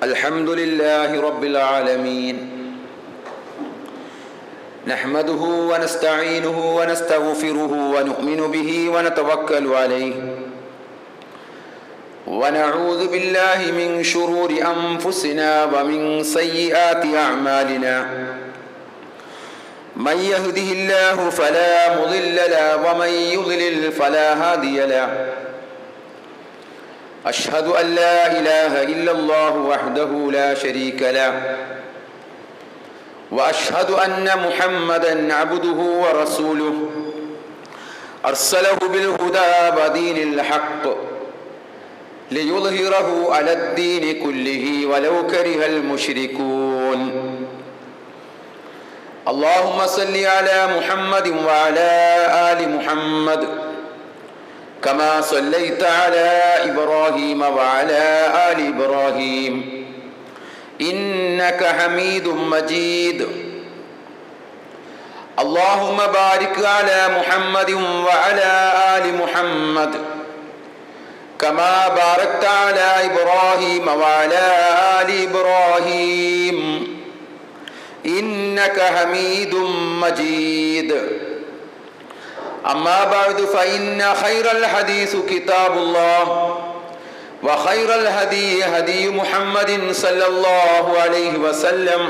الحمد لله رب العالمين نحمده ونستعينه ونستغفره ونؤمن به ونتوكل عليه ونعوذ بالله من شرور أنفسنا ومن سيئات أعمالنا من يهده الله فلا مضل له ومن يضلل فلا هادي له أشهد أن لا إله إلا الله وحده لا شريك له وأشهد أن محمدًا عبده ورسوله أرسله بالهدى ودين الحق ليظهره على الدين كله ولو كره المشركون اللهم صل على محمد وعلى آل محمد كما صليت على إبراهيم وعلى آل إبراهيم إنك حميد مجيد اللهم بارك على محمد وعلى آل محمد كما باركت على إبراهيم وعلى آل إبراهيم إنك حميد مجيد أما بعد فإن خير الحديث كتاب الله وخير الهدي هدي محمد صلى الله عليه وسلم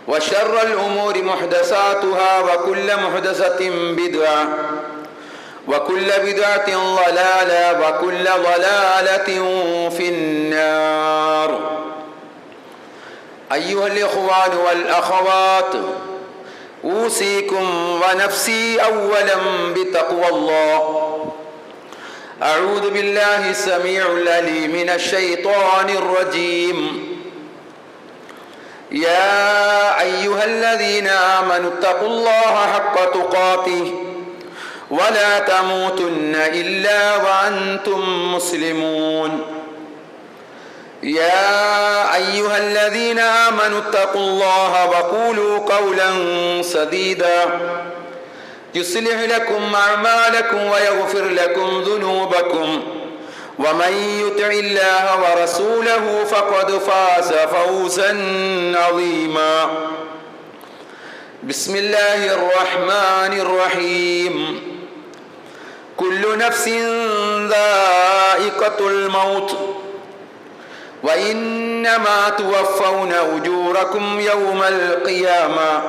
وشر الأمور محدثاتها وكل محدثة بدعة وكل بدعة ضلالة وكل ضلالة في النار أيها الإخوان والأخوات أوصيكم ونفسي أولا بتقوى الله أعوذ بالله السميع العليم من الشيطان الرجيم يا أيها الذين آمنوا اتقوا الله حق تقاته ولا تموتن إلا وأنتم مسلمون يا أيها الذين آمنوا اتقوا الله وقولوا قولا سديدا يصلح لكم أعمالكم ويغفر لكم ذنوبكم ومن يطع الله ورسوله فقد فاز فوزا عظيما بسم الله الرحمن الرحيم كل نفس ذائقة الموت وإنما توفون أجوركم يوم القيامة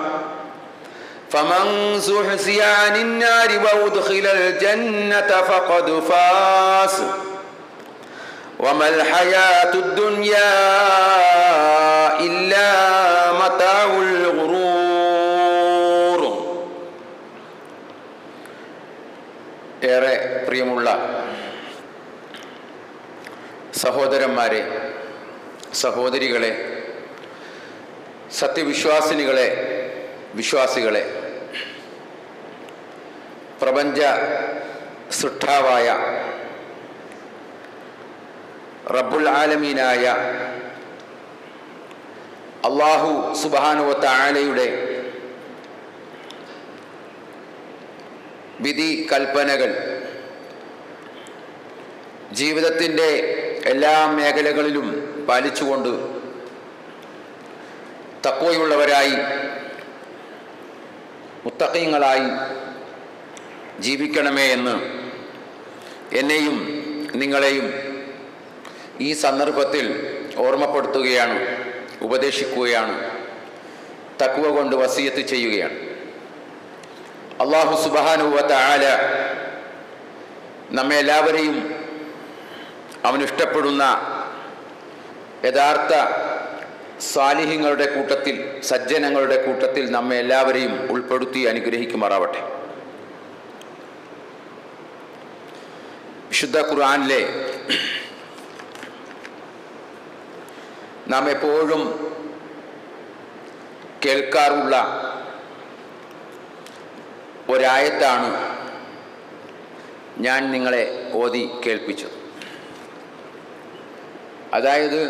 فمن زحزح عن النار وأدخل الجنة فقد فاز وما الحياة الدنيا إلا متاع الغرور. ഏറെ പ്രിയമുള്ള സഹോദരന്മാരെ, സഹോദരികളെ, സത്യവിശ്വാസിനികളെ, വിശ്വാസികളെ, പ്രപഞ്ച സൃഷ്ടാവായ റബ്ബുൽ ആലമീനായ അല്ലാഹു സുബ്ഹാനഹു വ തആലയുടെ വിധി കൽപ്പനകൾ ജീവിതത്തിൻ്റെ എല്ലാ മേഖലകളിലും പാലിച്ചുകൊണ്ട് തഖ്വയുള്ളവരായി മുത്തഖീങ്ങളായി ജീവിക്കണമേ എന്ന് എന്നെയും നിങ്ങളെയും ഈ സന്ദർഭത്തിൽ ഓർമ്മപ്പെടുത്തുകയാണ്, ഉപദേശിക്കുകയാണ്, തഖ്വ കൊണ്ട് വസിയത്ത് ചെയ്യുകയാണ്. അല്ലാഹു സുബ്ഹാനഹു വ തആല നമ്മെ എല്ലാവരെയും അവനിഷ്ടപ്പെടുന്ന യഥാർത്ഥ സാലിഹ്യങ്ങളുടെ കൂട്ടത്തിൽ, സജ്ജനങ്ങളുടെ കൂട്ടത്തിൽ നമ്മെ എല്ലാവരെയും ഉൾപ്പെടുത്തി അനുഗ്രഹിക്കുമാറാവട്ടെ. വിശുദ്ധ ഖുർആനിലെ നാം എപ്പോഴും കേൾക്കാറുള്ള ഒരായത്താണ് ഞാൻ നിങ്ങളെ ഓതി കേൾപ്പിച്ചത്. അതായത്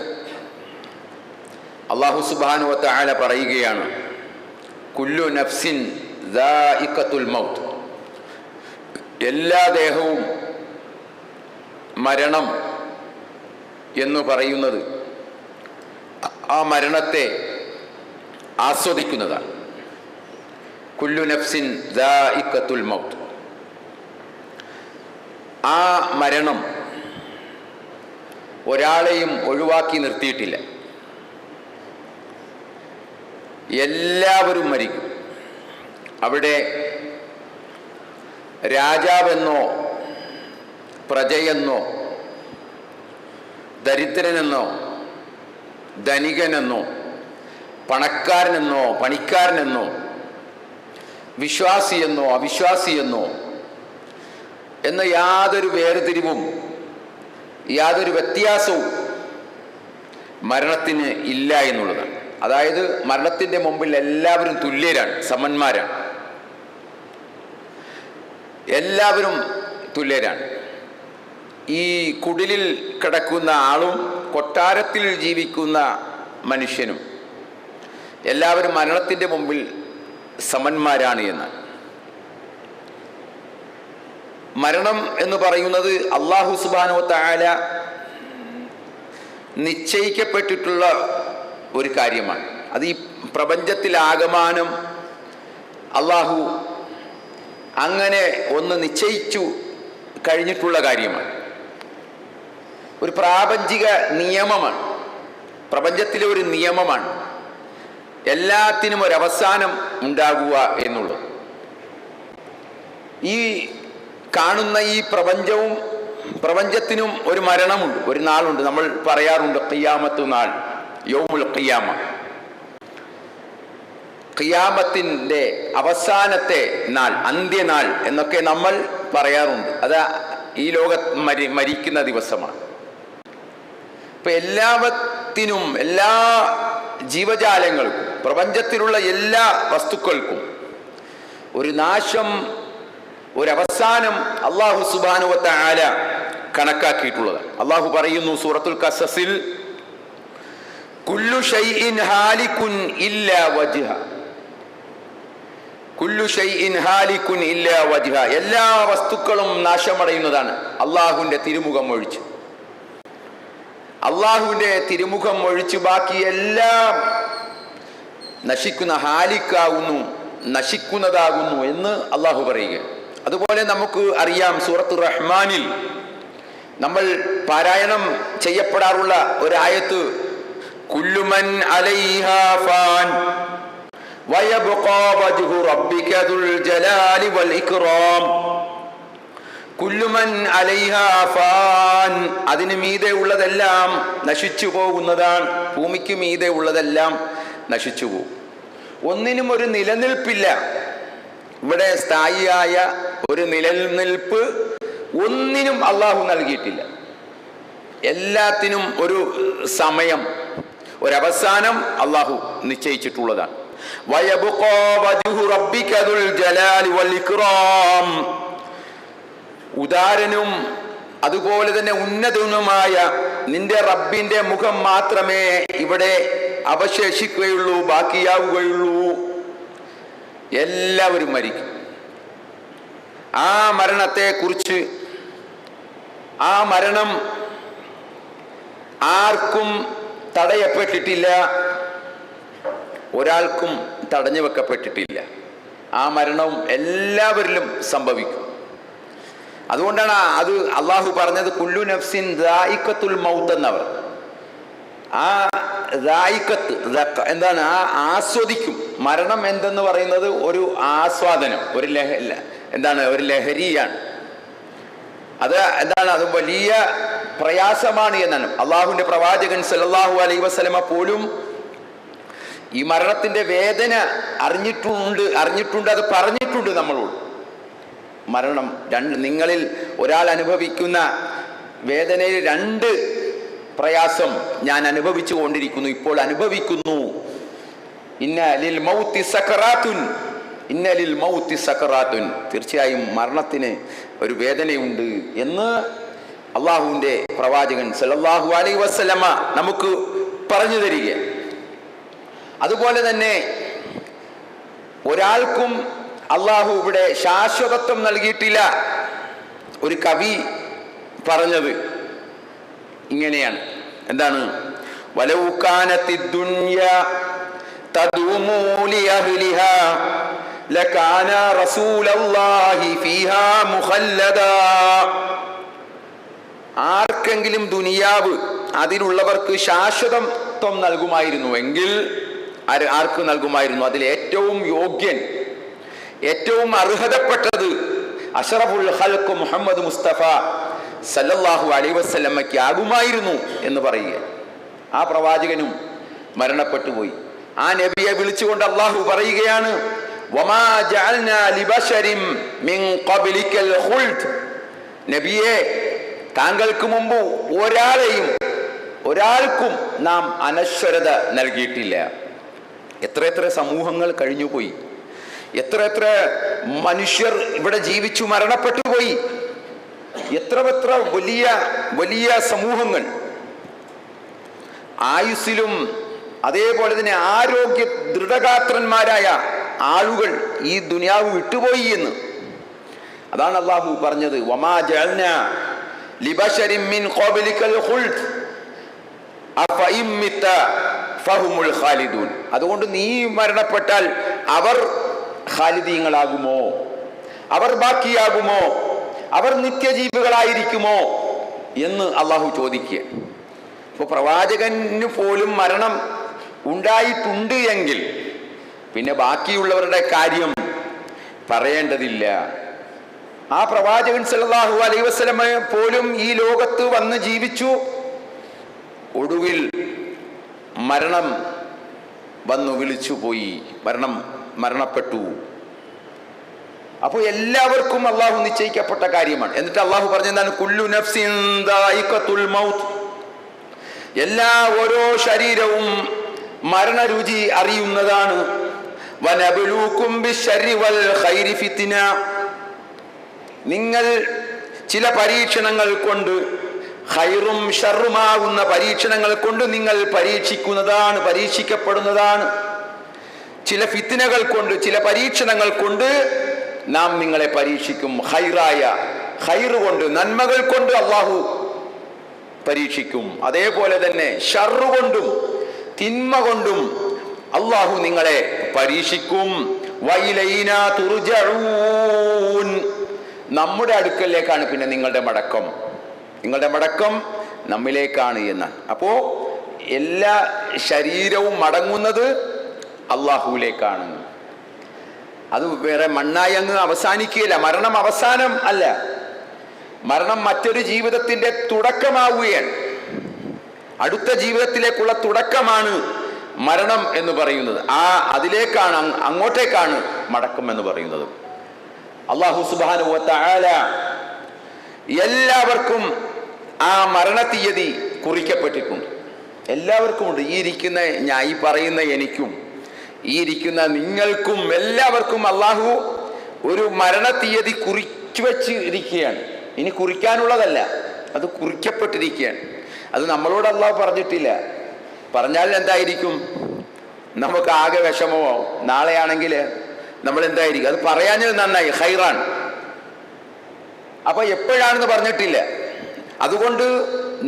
അല്ലാഹു സുബ്ഹാനഹു വ തആല പറയുകയാണ്, കുല്ലു നഫ്സിൻ ദാഇഖത്തുൽ മൗത്ത്, എല്ലാ ദേഹവും മരണം എന്നു പറയുന്നത് ആ മരണത്തെ ആസ്വദിക്കുന്നതാണ്. കുല്ലു നഫ്സിൻ ദാഇഖത്തുൽ മൗത്ത്. ആ മരണം ഒരാളെയും ഒഴിവാക്കി നിർത്തിയിട്ടില്ല. എല്ലാവരും മരിക്കും. അവിടെ രാജാവെന്നോ പ്രജയെന്നോ ദരിദ്രനെന്നോ ധനികനെന്നോ പണക്കാരനെന്നോ പണിക്കാരനെന്നോ വിശ്വാസിയെന്നോ അവിശ്വാസിയെന്നോ എന്ന യാതൊരു വേർതിരിവും യാതൊരു വ്യത്യാസവും മരണത്തിന് ഇല്ല എന്നുള്ളതാണ്. അതായത് മരണത്തിൻ്റെ മുമ്പിൽ എല്ലാവരും തുല്യരാണ്, സമന്മാരാണ്. എല്ലാവരും തുല്യരാണ്. ഈ കുടിലിൽ കിടക്കുന്ന ആളും കൊട്ടാരത്തിൽ ജീവിക്കുന്ന മനുഷ്യനും എല്ലാവരും മരണത്തിൻ്റെ മുമ്പിൽ സമന്മാരാണ് എന്ന്. മരണം എന്ന് പറയുന്നത് അല്ലാഹു സുബ്ഹാനഹു വ തആല നിശ്ചയിക്കപ്പെട്ടിട്ടുള്ള ഒരു കാര്യമാണ്. അത് ഈ പ്രപഞ്ചത്തിലാകമാനം അല്ലാഹു അങ്ങനെ ഒന്ന് നിശ്ചയിച്ചു കഴിഞ്ഞിട്ടുള്ള കാര്യമാണ്. ഒരു പ്രാപഞ്ചിക നിയമമാണ്, പ്രപഞ്ചത്തിലെ ഒരു നിയമമാണ്. എല്ലാത്തിനും ഒരവസാനം ഉണ്ടാകുക എന്നുള്ളത്. ഈ കാണുന്ന ഈ പ്രപഞ്ചത്തിനും ഒരു മരണമുണ്ട്, ഒരു നാളുണ്ട്. നമ്മൾ പറയാറുണ്ട് ഖിയാമത്ത് നാൾ, യൗമുൽ ഖിയാമ. ഖിയാമത്തിൻ്റെ അവസാനത്തെ നാൾ, അന്ത്യനാൾ എന്നൊക്കെ നമ്മൾ പറയാറുണ്ട്. അത് ഈ ലോകത്ത് മരിക്കുന്ന ദിവസമാണ്. ഇപ്പൊ എല്ലാത്തിനും, എല്ലാ ജീവജാലങ്ങൾക്കും, പ്രപഞ്ചത്തിലുള്ള എല്ലാ വസ്തുക്കൾക്കും ഒരു നാശം, ഒരവസാനം അല്ലാഹു സുബ്ഹാനഹു വ തആല കണക്കാക്കിയിട്ടുള്ളതാണ്. അല്ലാഹു പറയുന്നു സൂറത്തുൽ ഖസസിൽ, കുല്ലു ഷൈഇൻ ഹാലികുൻ ഇല്ലാ വജ്ഹ, കുല്ലു ഷൈഇൻ ഹാലികുൻ ഇല്ലാ വജ്ഹ. എല്ലാ വസ്തുക്കളും നാശമടയുന്നതാണ് അള്ളാഹുവിൻ്റെ തിരുമുഖം ഒഴിച്ച്. അള്ളാഹുവിൻ്റെ തിരുമുഖം ഒഴിച്ച് ബാക്കി എല്ലാം നശിക്കുന്ന, ഹാലിക്കാകുന്നു, നശിക്കുന്നതാകുന്നു എന്ന് അള്ളാഹു പറയുക. അതുപോലെ നമുക്ക് അറിയാം സൂറത്തുർ റഹ്മാനിൽ നമ്മൾ പാരായണം ചെയ്യപ്പെടാറുള്ള ഒരായത്ത്, കുല്ലുമൻ അലൈഹാ ഫാൻ വയബ്ഖാ വജ്ഹു റബ്ബിക ദുൽ ജലാലി വൽ ഇക്റാം. കുല്ലുമൻ അലൈഹാ ഫാൻ, അതിന് മീതെ ഉള്ളതെല്ലാം നശിച്ചു പോകുന്നതാണ്. ഭൂമിക്ക് മീതെ ഉള്ളതെല്ലാം നശിച്ചു പോകും. ഒന്നിനും ഒരു നിലനിൽപ്പില്ല. ഇവിടെ സ്ഥായിയായ ഒരു നിലനിൽപ്പ് ഒന്നിനും അള്ളാഹു നൽകിയിട്ടില്ല. എല്ലാത്തിനും ഒരു സമയം, ഒരവസാനം അള്ളാഹു നിശ്ചയിച്ചിട്ടുള്ളതാണ്. വയബ്ഖാ വജ്ഹു റബ്ബിക ദുൽ ജലാലി വൽ ഇക്റാം. ഉദാരനും അതുപോലെ തന്നെ ഉന്നതനുമായ നിന്റെ റബ്ബിന്റെ മുഖം മാത്രമേ ഇവിടെ അവശേഷിക്കുകയുള്ളൂ, ബാക്കിയാവുകയുള്ളൂ. എല്ലാവരും മരിക്കും. ആ മരണത്തെ കുറിച്ച്, ആ മരണം ആർക്കും തടയപ്പെട്ടിട്ടില്ല, ഒരാൾക്കും തടഞ്ഞു വെക്കപ്പെട്ടിട്ടില്ല. ആ മരണവും എല്ലാവരിലും സംഭവിക്കും. അതുകൊണ്ടാണ് അത് അള്ളാഹു പറഞ്ഞത് കുല്ലു നഫ്സിൻ ദാഇഖത്തുൽ മൗത്ത് എന്നവർ. ആ ദായിഖത്ത് എന്താണ്? ആ ആസ്വദിക്കും. മരണം എന്തെന്ന് പറയുന്നത് ഒരു ആസ്വാദനം, ഒരു എന്താണ്, ഒരു ലഹരിയാണ്. അത് എന്താണ്? അത് വലിയ പ്രയാസമാണ് എന്നാണ്. അള്ളാഹുവിന്റെ പ്രവാചകൻ സല്ലല്ലാഹു അലൈഹി വസല്ലമ പോലും ഈ മരണത്തിന്റെ വേദന അറിഞ്ഞിട്ടുണ്ട്, അത് പറഞ്ഞിട്ടുണ്ട് നമ്മളോട്. മരണം നിങ്ങളിൽ ഒരാൾ അനുഭവിക്കുന്ന വേദനയിൽ 2 പ്രയാസം ഞാൻ അനുഭവിച്ചു കൊണ്ടിരിക്കുന്നു, ഇപ്പോൾ അനുഭവിക്കുന്നു. ഇന്ന ലിൽ മൗത്തി സക്കറാത്തുൻ, ഇന്ന ലിൽ മൗത്തി സക്കറാത്തുൻ, തീർച്ചയായും മരണത്തിന് ഒരു വേദനയുണ്ട് എന്ന് അള്ളാഹുവിൻ്റെ പ്രവാചകൻ സല്ലല്ലാഹു അലൈഹി വസല്ലമ നമുക്ക് പറഞ്ഞു തരിക. അതുപോലെ തന്നെ ഒരാൾക്കും അള്ളാഹു ഇവിടെ ശാശ്വതത്വം നൽകിയിട്ടില്ല. ഒരു കവി പറഞ്ഞത് ഇങ്ങനെയാണ്, എന്താണ്? വലൗ കാനത്തിദ് ദുനിയ തദൂമു ലിഅഹ്ലിഹാ ലകാന റസൂലുള്ളാഹി ഫീഹാ മുഖല്ലദാ. ആർക്കെങ്കിലും ദുനിയാവ് അതിലുള്ളവർക്ക് ശാശ്വതത്വം നൽകുമായിരുന്നുവെങ്കിൽ ആർക്ക് നൽകുമായിരുന്നു? അതിൽ ഏറ്റവും യോഗ്യൻ, ഏറ്റവും അർഹതപ്പെട്ടത് അഷ്റഫുൽ ഖൽഖ് മുഹമ്മദ് മുസ്തഫ സല്ലല്ലാഹു അലൈഹി വസല്ലമയ്ക്ക് ആകുമായിരുന്നു എന്ന് പറയുക. ആ പ്രവാചകനും മരണപ്പെട്ടു പോയി. ആ നബിയെ വിളിച്ചുകൊണ്ട് അള്ളാഹു പറയുകയാണ്, വമാ ജഅൽനാ ലിബശരിൻ മിൻ ഖബ്ലിക്കൽ ഖുൽദ്. നബിയെ, താങ്കൾക്ക് മുമ്പ് ഒരാൾക്കും നാം അനശ്വരത നൽകിയിട്ടില്ല. എത്ര സമൂഹങ്ങൾ കഴിഞ്ഞുപോയി, എത്ര മനുഷ്യർ ഇവിടെ ജീവിച്ചു മരണപ്പെട്ടു പോയി, എത്ര വലിയ സമൂഹങ്ങൾ ആയുസ്സിലും അതേപോലെ തന്നെ ആരോഗ്യ ദൃഢഗാത്രന്മാരായ ആളുകൾ ഈ ദുനിയാവ് വിട്ടുപോയി എന്ന്. അതാണ് അള്ളാഹു പറഞ്ഞത്, വമാ ജഅൽനാ ലിബശരിൻ മിൻ ഖബ്ലിക്കൽ ഖുൽദ് അഫഇം മിത്ത ഫഹുമുൽ ഖാലിദൂൻ. അതുകൊണ്ട് നീ മരണപ്പെട്ടാൽ അവർ ഖാലിദീങ്ങളാകുമോ? അവർ ബാക്കിയാകുമോ? അവർ നിത്യജീവികളായിരിക്കുമോ എന്ന് അള്ളാഹു ചോദിക്കുക. ഇപ്പോൾ പ്രവാചകന് പോലും മരണം ഉണ്ടായിട്ടുണ്ട് എങ്കിൽ പിന്നെ ബാക്കിയുള്ളവരുടെ കാര്യം പറയേണ്ടതില്ല. ആ പ്രവാചകൻ സല്ലല്ലാഹു അലൈഹി വസല്ലമ പോലും ഈ ലോകത്ത് വന്ന് ജീവിച്ചു, ഒടുവിൽ മരണം വന്നു വിളിച്ചുപോയി, മരണപ്പെട്ടു. അപ്പോൾ എല്ലാവർക്കും അള്ളാഹു നിശ്ചയിക്കപ്പെട്ട കാര്യമാണ്. എന്നിട്ട് അള്ളാഹു പറഞ്ഞതാണ്, കുല്ലു നഫ്സിൻ ദായിഖത്തുൽ മൗത്ത്. ഓരോ ശരീരവും മരണരുചി അറിയുന്നതാണ്. വനബ്ലൂക്കും ബിശ്ശർരി വൽ ഖൈരി ഫിത്ന. നിങ്ങൾ ചില പരീക്ഷണങ്ങൾ കൊണ്ട്, ഖൈറും ഷർറുമാകുന്ന പരീക്ഷണങ്ങൾ കൊണ്ട് നിങ്ങൾ പരീക്ഷിക്കപ്പെടുന്നതാണ്. ചില ഫിത്നകൾ കൊണ്ട്, ചില പരീക്ഷണങ്ങൾ കൊണ്ട് നാം നിങ്ങളെ പരീക്ഷിക്കും. ഖൈറ് കൊണ്ട്, നന്മകൾ കൊണ്ട് അള്ളാഹു പരീക്ഷിക്കും. അതേപോലെ തന്നെ ഷർറ് കൊണ്ടും തിന്മ കൊണ്ടും അള്ളാഹു നിങ്ങളെ പരീക്ഷിക്കും. വഇലൈനാ തുർജഊൻ. നമ്മുടെ അടുക്കലേക്കാണ് പിന്നെ നിങ്ങളുടെ മടക്കം നമ്മിലേക്കാണ് എന്ന്. അപ്പോ എല്ലാ ശരീരവും മടങ്ങുന്നത് അള്ളാഹുവിലേക്കാണ്. അത് വേറെ മണ്ണായി അങ്ങ് അവസാനിക്കുകയില്ല. മരണം അവസാനം അല്ല, മരണം മറ്റൊരു ജീവിതത്തിന്റെ തുടക്കമാവുകയാണ്. അടുത്ത ജീവിതത്തിലേക്കുള്ള തുടക്കമാണ് മരണം എന്ന് പറയുന്നത്. അതിലേക്കാണ്, അങ്ങോട്ടേക്കാണ് മടക്കം എന്ന് പറയുന്നത്. അല്ലാഹു സുബ്ഹാനഹു വ തആല എല്ലാവർക്കും ആ മരണ തീയതി കുറിക്കപ്പെട്ടിട്ടുണ്ട്. എല്ലാവർക്കും ഉണ്ട്. ഈ പറയുന്ന എനിക്കും ഈ ഇരിക്കുന്ന നിങ്ങൾക്കും എല്ലാവർക്കും അള്ളാഹു ഒരു മരണ തീയതി കുറിച്ചു വെച്ച് ഇരിക്കുകയാണ്. ഇനി കുറിക്കാനുള്ളതല്ല, അത് കുറിക്കപ്പെട്ടിരിക്കുകയാണ്. അത് നമ്മളോട് അള്ളാഹു പറഞ്ഞിട്ടില്ല. പറഞ്ഞാൽ എന്തായിരിക്കും? നമുക്ക് ആകെ വിഷമമോ? നാളെയാണെങ്കിൽ നമ്മൾ എന്തായിരിക്കും? അത് പറയാഞ്ഞത് നന്നായി, ഖൈറാൻ. അപ്പൊ എപ്പോഴാണെന്ന് പറഞ്ഞിട്ടില്ല. അതുകൊണ്ട്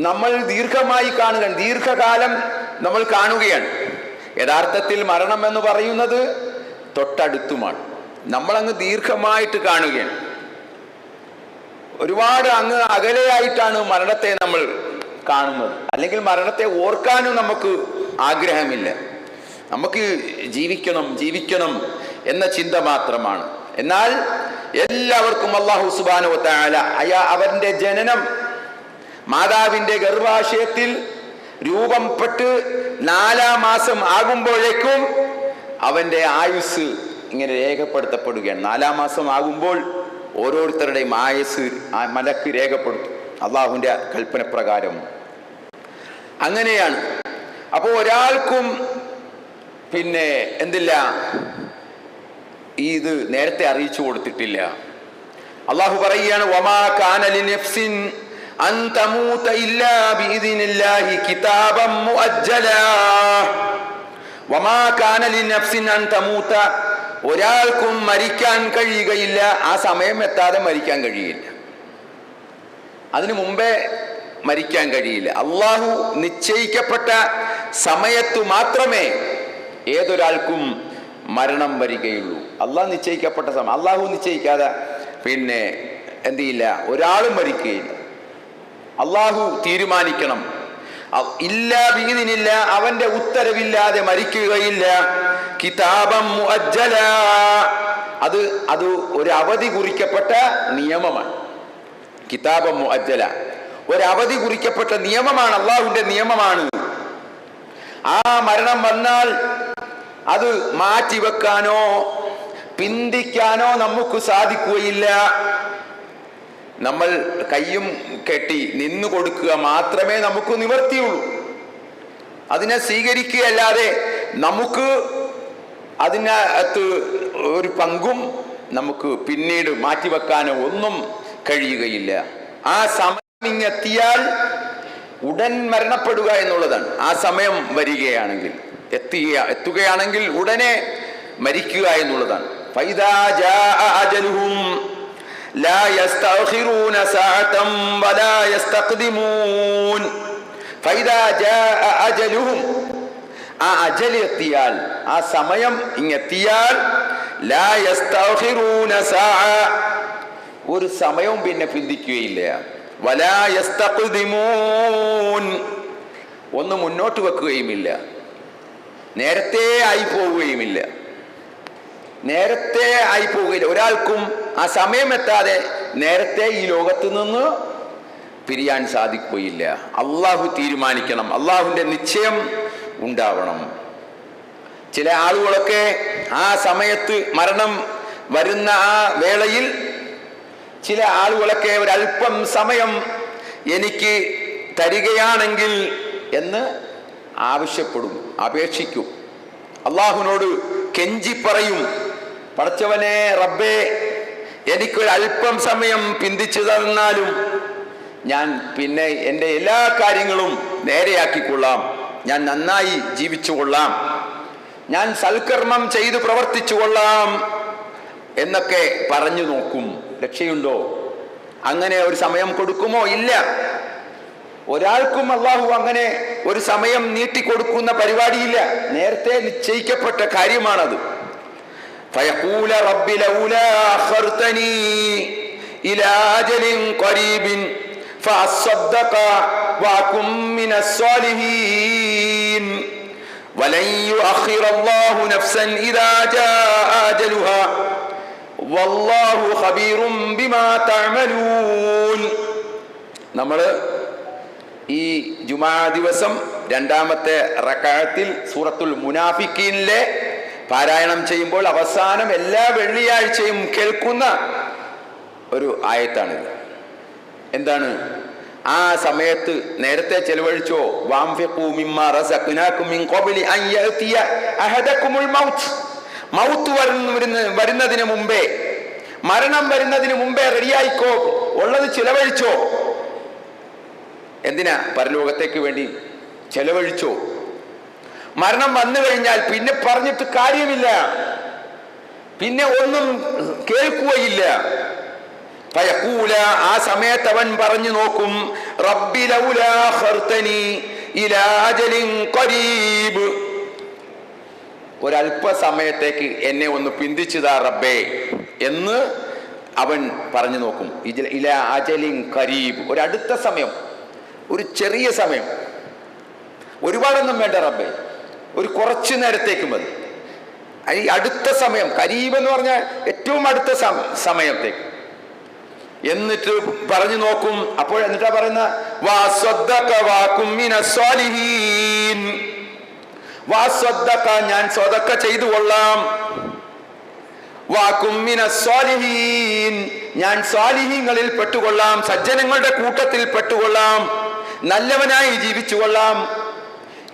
നമ്മൾ ദീർഘമായി കാണുകയാണ്, ദീർഘകാലം നമ്മൾ കാണുകയാണ്. യഥാർത്ഥത്തിൽ മരണം എന്ന് പറയുന്നത് തൊട്ടടുത്തുമാണ്. നമ്മളങ്ങ് ദീർഘമായിട്ട് കാണുകയാണ്. ഒരുപാട് അങ്ങ് അകലെയായിട്ടാണ് മരണത്തെ നമ്മൾ കാണുന്നത്. അല്ലെങ്കിൽ മരണത്തെ ഓർക്കാനും നമുക്ക് ആഗ്രഹമില്ല. നമുക്ക് ജീവിക്കണം എന്ന ചിന്ത മാത്രമാണ്. എന്നാൽ എല്ലാവർക്കും അല്ലാഹു സുബ്ഹാനഹു വ തആല അവന്റെ ജനനം മാതാവിന്റെ ഗർഭാശയത്തിൽ രൂപപ്പെട്ട് 4-ാം മാസം ആകുമ്പോഴേക്കും അവന്റെ ആയുസ് ഇങ്ങനെ രേഖപ്പെടുത്തപ്പെടുകയാണ്. 4-ാം മാസം ആകുമ്പോൾ ഓരോരുത്തരുടെയും ആയുസ് മലക്ക് രേഖപ്പെടുത്തും, അള്ളാഹുവിന്റെ കൽപ്പന പ്രകാരം. അങ്ങനെയാണ്. അപ്പോൾ ഒരാൾക്കും പിന്നെ എന്തില്ല, ഇത് നേരത്തെ അറിയിച്ചു കൊടുത്തിട്ടില്ല. അള്ളാഹു പറയുകയാണ്, വമാ കാന ലിനഫ്സിൻ അൻ തമൂത ഇല്ലാ ബിഇദ്നില്ലാഹി കിതാബൻ മുഅജ്ജലാ. വമാ കാന ലിനഫ്സിൻ അൻ തമൂത, ഒരാൾക്കും മരിക്കാൻ കഴിയുകയില്ല, ആ സമയം എത്താതെ മരിക്കാൻ കഴിയില്ല, അതിനു മുമ്പേ മരിക്കാൻ കഴിയില്ല. അള്ളാഹു നിശ്ചയിക്കപ്പെട്ട സമയത്തു മാത്രമേ ഏതൊരാൾക്കും മരണം വരികയുള്ളൂ. അള്ളാഹ് നിശ്ചയിക്കപ്പെട്ട സമയം. അള്ളാഹു നിശ്ചയിക്കാതെ പിന്നെ എന്ത് ചെയ്യില്ല, ഒരാളും മരിക്കുകയില്ല. അള്ളാഹു തീരുമാനിക്കണം. ഇല്ലാ ബിഇദ്നില്ല, അവന്റെ ഉത്തരവില്ലാതെ മരിക്കുകയില്ല. കിതാബം മുഅജ്ജല, അത് ഒരു അവധി കുറിക്കപ്പെട്ട നിയമമാണ്. കിതാബം മുഅജ്ജല, ഒരു അവധി കുറിക്കപ്പെട്ട നിയമമാണ്, അള്ളാഹുവിന്റെ നിയമമാണ്. ആ മരണം വന്നാൽ അത് മാറ്റിവെക്കാനോ പിന്തിക്കാനോ നമുക്ക് സാധിക്കുകയില്ല. നമ്മൾ കയ്യും കെട്ടി നിന്നു കൊടുക്കുക മാത്രമേ നമുക്ക് നിവർത്തിയുള്ളൂ. അതിനെ സ്വീകരിക്കുകയല്ലാതെ നമുക്ക് അതിനകത്ത് ഒരു പങ്കും നമുക്ക് പിന്നീട് മാറ്റിവെക്കാനോ ഒന്നും കഴിയുകയില്ല. ആ സമയം എത്തിയാൽ ഉടൻ മരണപ്പെടുക എന്നുള്ളതാണ്. ആ സമയം വരികയാണെങ്കിൽ എത്തുകയാണെങ്കിൽ ഉടനെ മരിക്കുക എന്നുള്ളതാണ്. ഫൈദാ ജാഅ അജലുഹും ലാ യസ്തഖിറൂന സഅതൻ വലാ യസ്തഖ്ദിമൂൻ. ഫൈദാ ജാഅ അജലുഹും, ആ അജൽ എത്തിയാൽ, ആ സമയം ഇങ്ങെത്തിയാൽ, ലാ യസ്തഖിറൂന സഅ, ഒരു സമയവും പിന്നെ പിന്തിക്കുകയില്ല. വലാ യസ്തഖ്ദിമൂൻ, ഒന്ന് മുന്നോട്ട് വെക്കുകയുമില്ല, നേരത്തെ ആയി പോവുകയുമില്ല. നേരത്തെ ആയി പോവുകയില്ല. ഒരാൾക്കും ആ സമയം എത്താതെ നേരത്തെ ഈ ലോകത്ത് നിന്ന് പിരിയാൻ സാധിക്കുകയില്ല. അള്ളാഹു തീരുമാനിക്കണം, അള്ളാഹുവിന്റെ നിശ്ചയം ഉണ്ടാവണം. ചില ആളുകളൊക്കെ ആ സമയത്ത് മരണം വരുന്ന ആ വേളയിൽ ചില ആളുകളൊക്കെ ഒരല്പം സമയം എനിക്ക് തരികയാണെങ്കിൽ എന്ന് ആവശ്യപ്പെടും, അപേക്ഷിക്കും, അള്ളാഹുവിനോട് കെഞ്ചി പറയും, പടച്ചവനെ റബ്ബേ, എനിക്കൊരല്പം സമയം പിന്തിച്ചു തന്നാലും ഞാൻ പിന്നെ എൻ്റെ എല്ലാ കാര്യങ്ങളും നേരെയാക്കിക്കൊള്ളാം, ഞാൻ നന്നായി ജീവിച്ചു കൊള്ളാം, ഞാൻ സൽക്കർമ്മം ചെയ്തു പ്രവർത്തിച്ചു കൊള്ളാം എന്നൊക്കെ പറഞ്ഞു നോക്കും. രക്ഷയുണ്ടോ? അങ്ങനെ ഒരു സമയം കൊടുക്കുമോ? ഇല്ല. ഒരാൾക്കും അള്ളാഹു അങ്ങനെ ഒരു സമയം നീട്ടിക്കൊടുക്കുന്ന പരിപാടിയില്ല. നേരത്തെ നിശ്ചയിക്കപ്പെട്ട കാര്യമാണത്. ഫയഖൂല റബ്ബി ലൗലാ അഖർതനി ഇലാ അജലിൻ ഖരീബിൻ ഫഅസ്സദ്ദഖ വഅകും മിനസ് സ്വാലിഹീൻ വലൻ യുഅഖിറല്ലാഹു നഫ്സൻ ഇദാ ജാഅ അജലുഹാ വല്ലാഹു ഖബീറും ബിമാ തഅമലൂൻ. നമ്മൾ ഈ ജുമാ ദിവസം രണ്ടാമത്തെ റക്അത്തിൽ സൂറത്തുൽ മുനാഫിഖീനിലെ പാരായണം ചെയ്യുമ്പോൾ അവസാനം എല്ലാ വെള്ളിയാഴ്ചയും കേൾക്കുന്ന ഒരു ആയത്താണിത്. എന്താണ്? ആ സമയത്ത് നേരത്തെ ചെലവഴിച്ചോ, വഅൻഫിഖൂ മിമ്മാ റസഖ്നാകും മിൻ ഖബ്ലി അൻ യഅതിയ അഹദകുമുൽ മൗത്ത്, മൗത്ത് വരുന്നതിന് മുമ്പേ, മരണം വരുന്നതിന് മുമ്പേ റെഡിയായിക്കോ, ഉള്ളത് ചിലവഴിച്ചോ. എന്തിനാ? പരലോകത്തേക്ക് വേണ്ടി ചെലവഴിച്ചോ. മരണം വന്നു കഴിഞ്ഞാൽ പിന്നെ പറഞ്ഞിട്ട് കാര്യമില്ല, പിന്നെ ഒന്നും കേൾക്കുകയില്ല. ഫയഖൂല, ആ സമയത്ത് അവൻ പറഞ്ഞു നോക്കും, റബ്ബി ലൗലാ അഖർതനി ഇലാ അജലിൻ ഖരീബ്, ഒരല്പസമയത്തേക്ക് എന്നെ ഒന്ന് പിന്തിച്ചുതാ റബ്ബേ എന്ന് അവൻ പറഞ്ഞു നോക്കും. ഇലാ അജലിൻ ഖരീബ്, ഒരടുത്ത സമയം, ഒരു ചെറിയ സമയം, ഒരുപാടൊന്നും വേണ്ട റബ്ബേ, ഒരു കുറച്ചു നേരത്തേക്ക് മതി. ഈ അടുത്ത സമയം, ഖരീബ് എന്ന് പറഞ്ഞാൽ ഏറ്റവും അടുത്ത സമയത്തേക്ക്. എന്നിട്ട് പറഞ്ഞു നോക്കും. അപ്പോൾ എന്നിട്ടാ പറയുന്ന, ഞാൻ സ്വതക്ക ചെയ്തു കൊള്ളാം, ഞാൻ സ്വാലിഹീങ്ങളിൽ പെട്ടുകൊള്ളാം, സജ്ജനങ്ങളുടെ കൂട്ടത്തിൽ പെട്ടുകൊള്ളാം, നല്ലവനായി ജീവിച്ചു കൊള്ളാം.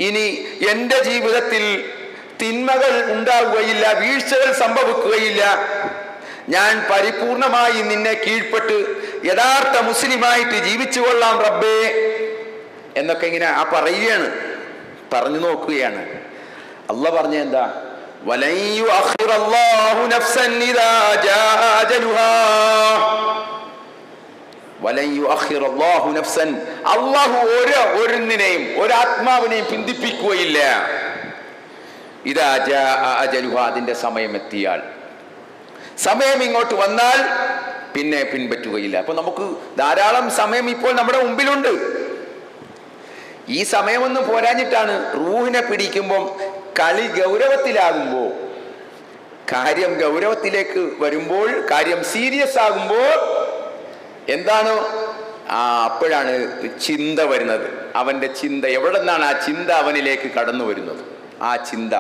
ഇനി എൻ്റെ ജീവിതത്തിൽ തിന്മകൾ ഉണ്ടാവുകയില്ല, വീഴ്ചകൾ സംഭവിക്കുകയില്ല, ഞാൻ പരിപൂർണമായി നിന്നെ കീഴ്പ്പെട്ട് യഥാർത്ഥ മുസ്ലിമായിട്ട് ജീവിച്ചു കൊള്ളാം റബ്ബേ എന്നൊക്കെ ഇങ്ങനെ ആ പറയുകയാണ്, പറഞ്ഞു നോക്കുകയാണ്. അല്ലാഹ് പറഞ്ഞ എന്താ? വലൻ യുഅഖിറല്ലാഹു നഫ്സൻ ഇദാ ജാഅ അജലുഹാ വലൻ യുഅഖിറല്ലാഹു നഫ്സൻ, അല്ലാഹു ഒന്നിനെയും ഒരാത്മാവിനെയും പിന്തിപ്പിക്കുകയില്ല. ഇദാ ജാഅ അജലുഹ, അതിന്റെ സമയമെത്തിയാൽ, സമയം ഇങ്ങോട്ട് വന്നാൽ പിന്നെ പിൻപറ്റുകയില്ല. അപ്പൊ നമുക്ക് ധാരാളം സമയം ഇപ്പോൾ നമ്മുടെ മുമ്പിലുണ്ട്. ഈ സമയമൊന്നും പോരാഞ്ഞിട്ടാണ് റൂഹിനെ പിടിക്കുമ്പം കളി ഗൗരവത്തിലാകുമ്പോൾ, കാര്യം ഗൗരവത്തിലേക്ക് വരുമ്പോൾ, കാര്യം സീരിയസ് ആകുമ്പോൾ എന്താണ് അപ്പോഴാണ് ചിന്ത വരുന്നത്. അവന്റെ ചിന്ത എവിടെ നിന്നാണ് ആ ചിന്ത അവനിലേക്ക് കടന്നു വരുന്നത്? ആ ചിന്ത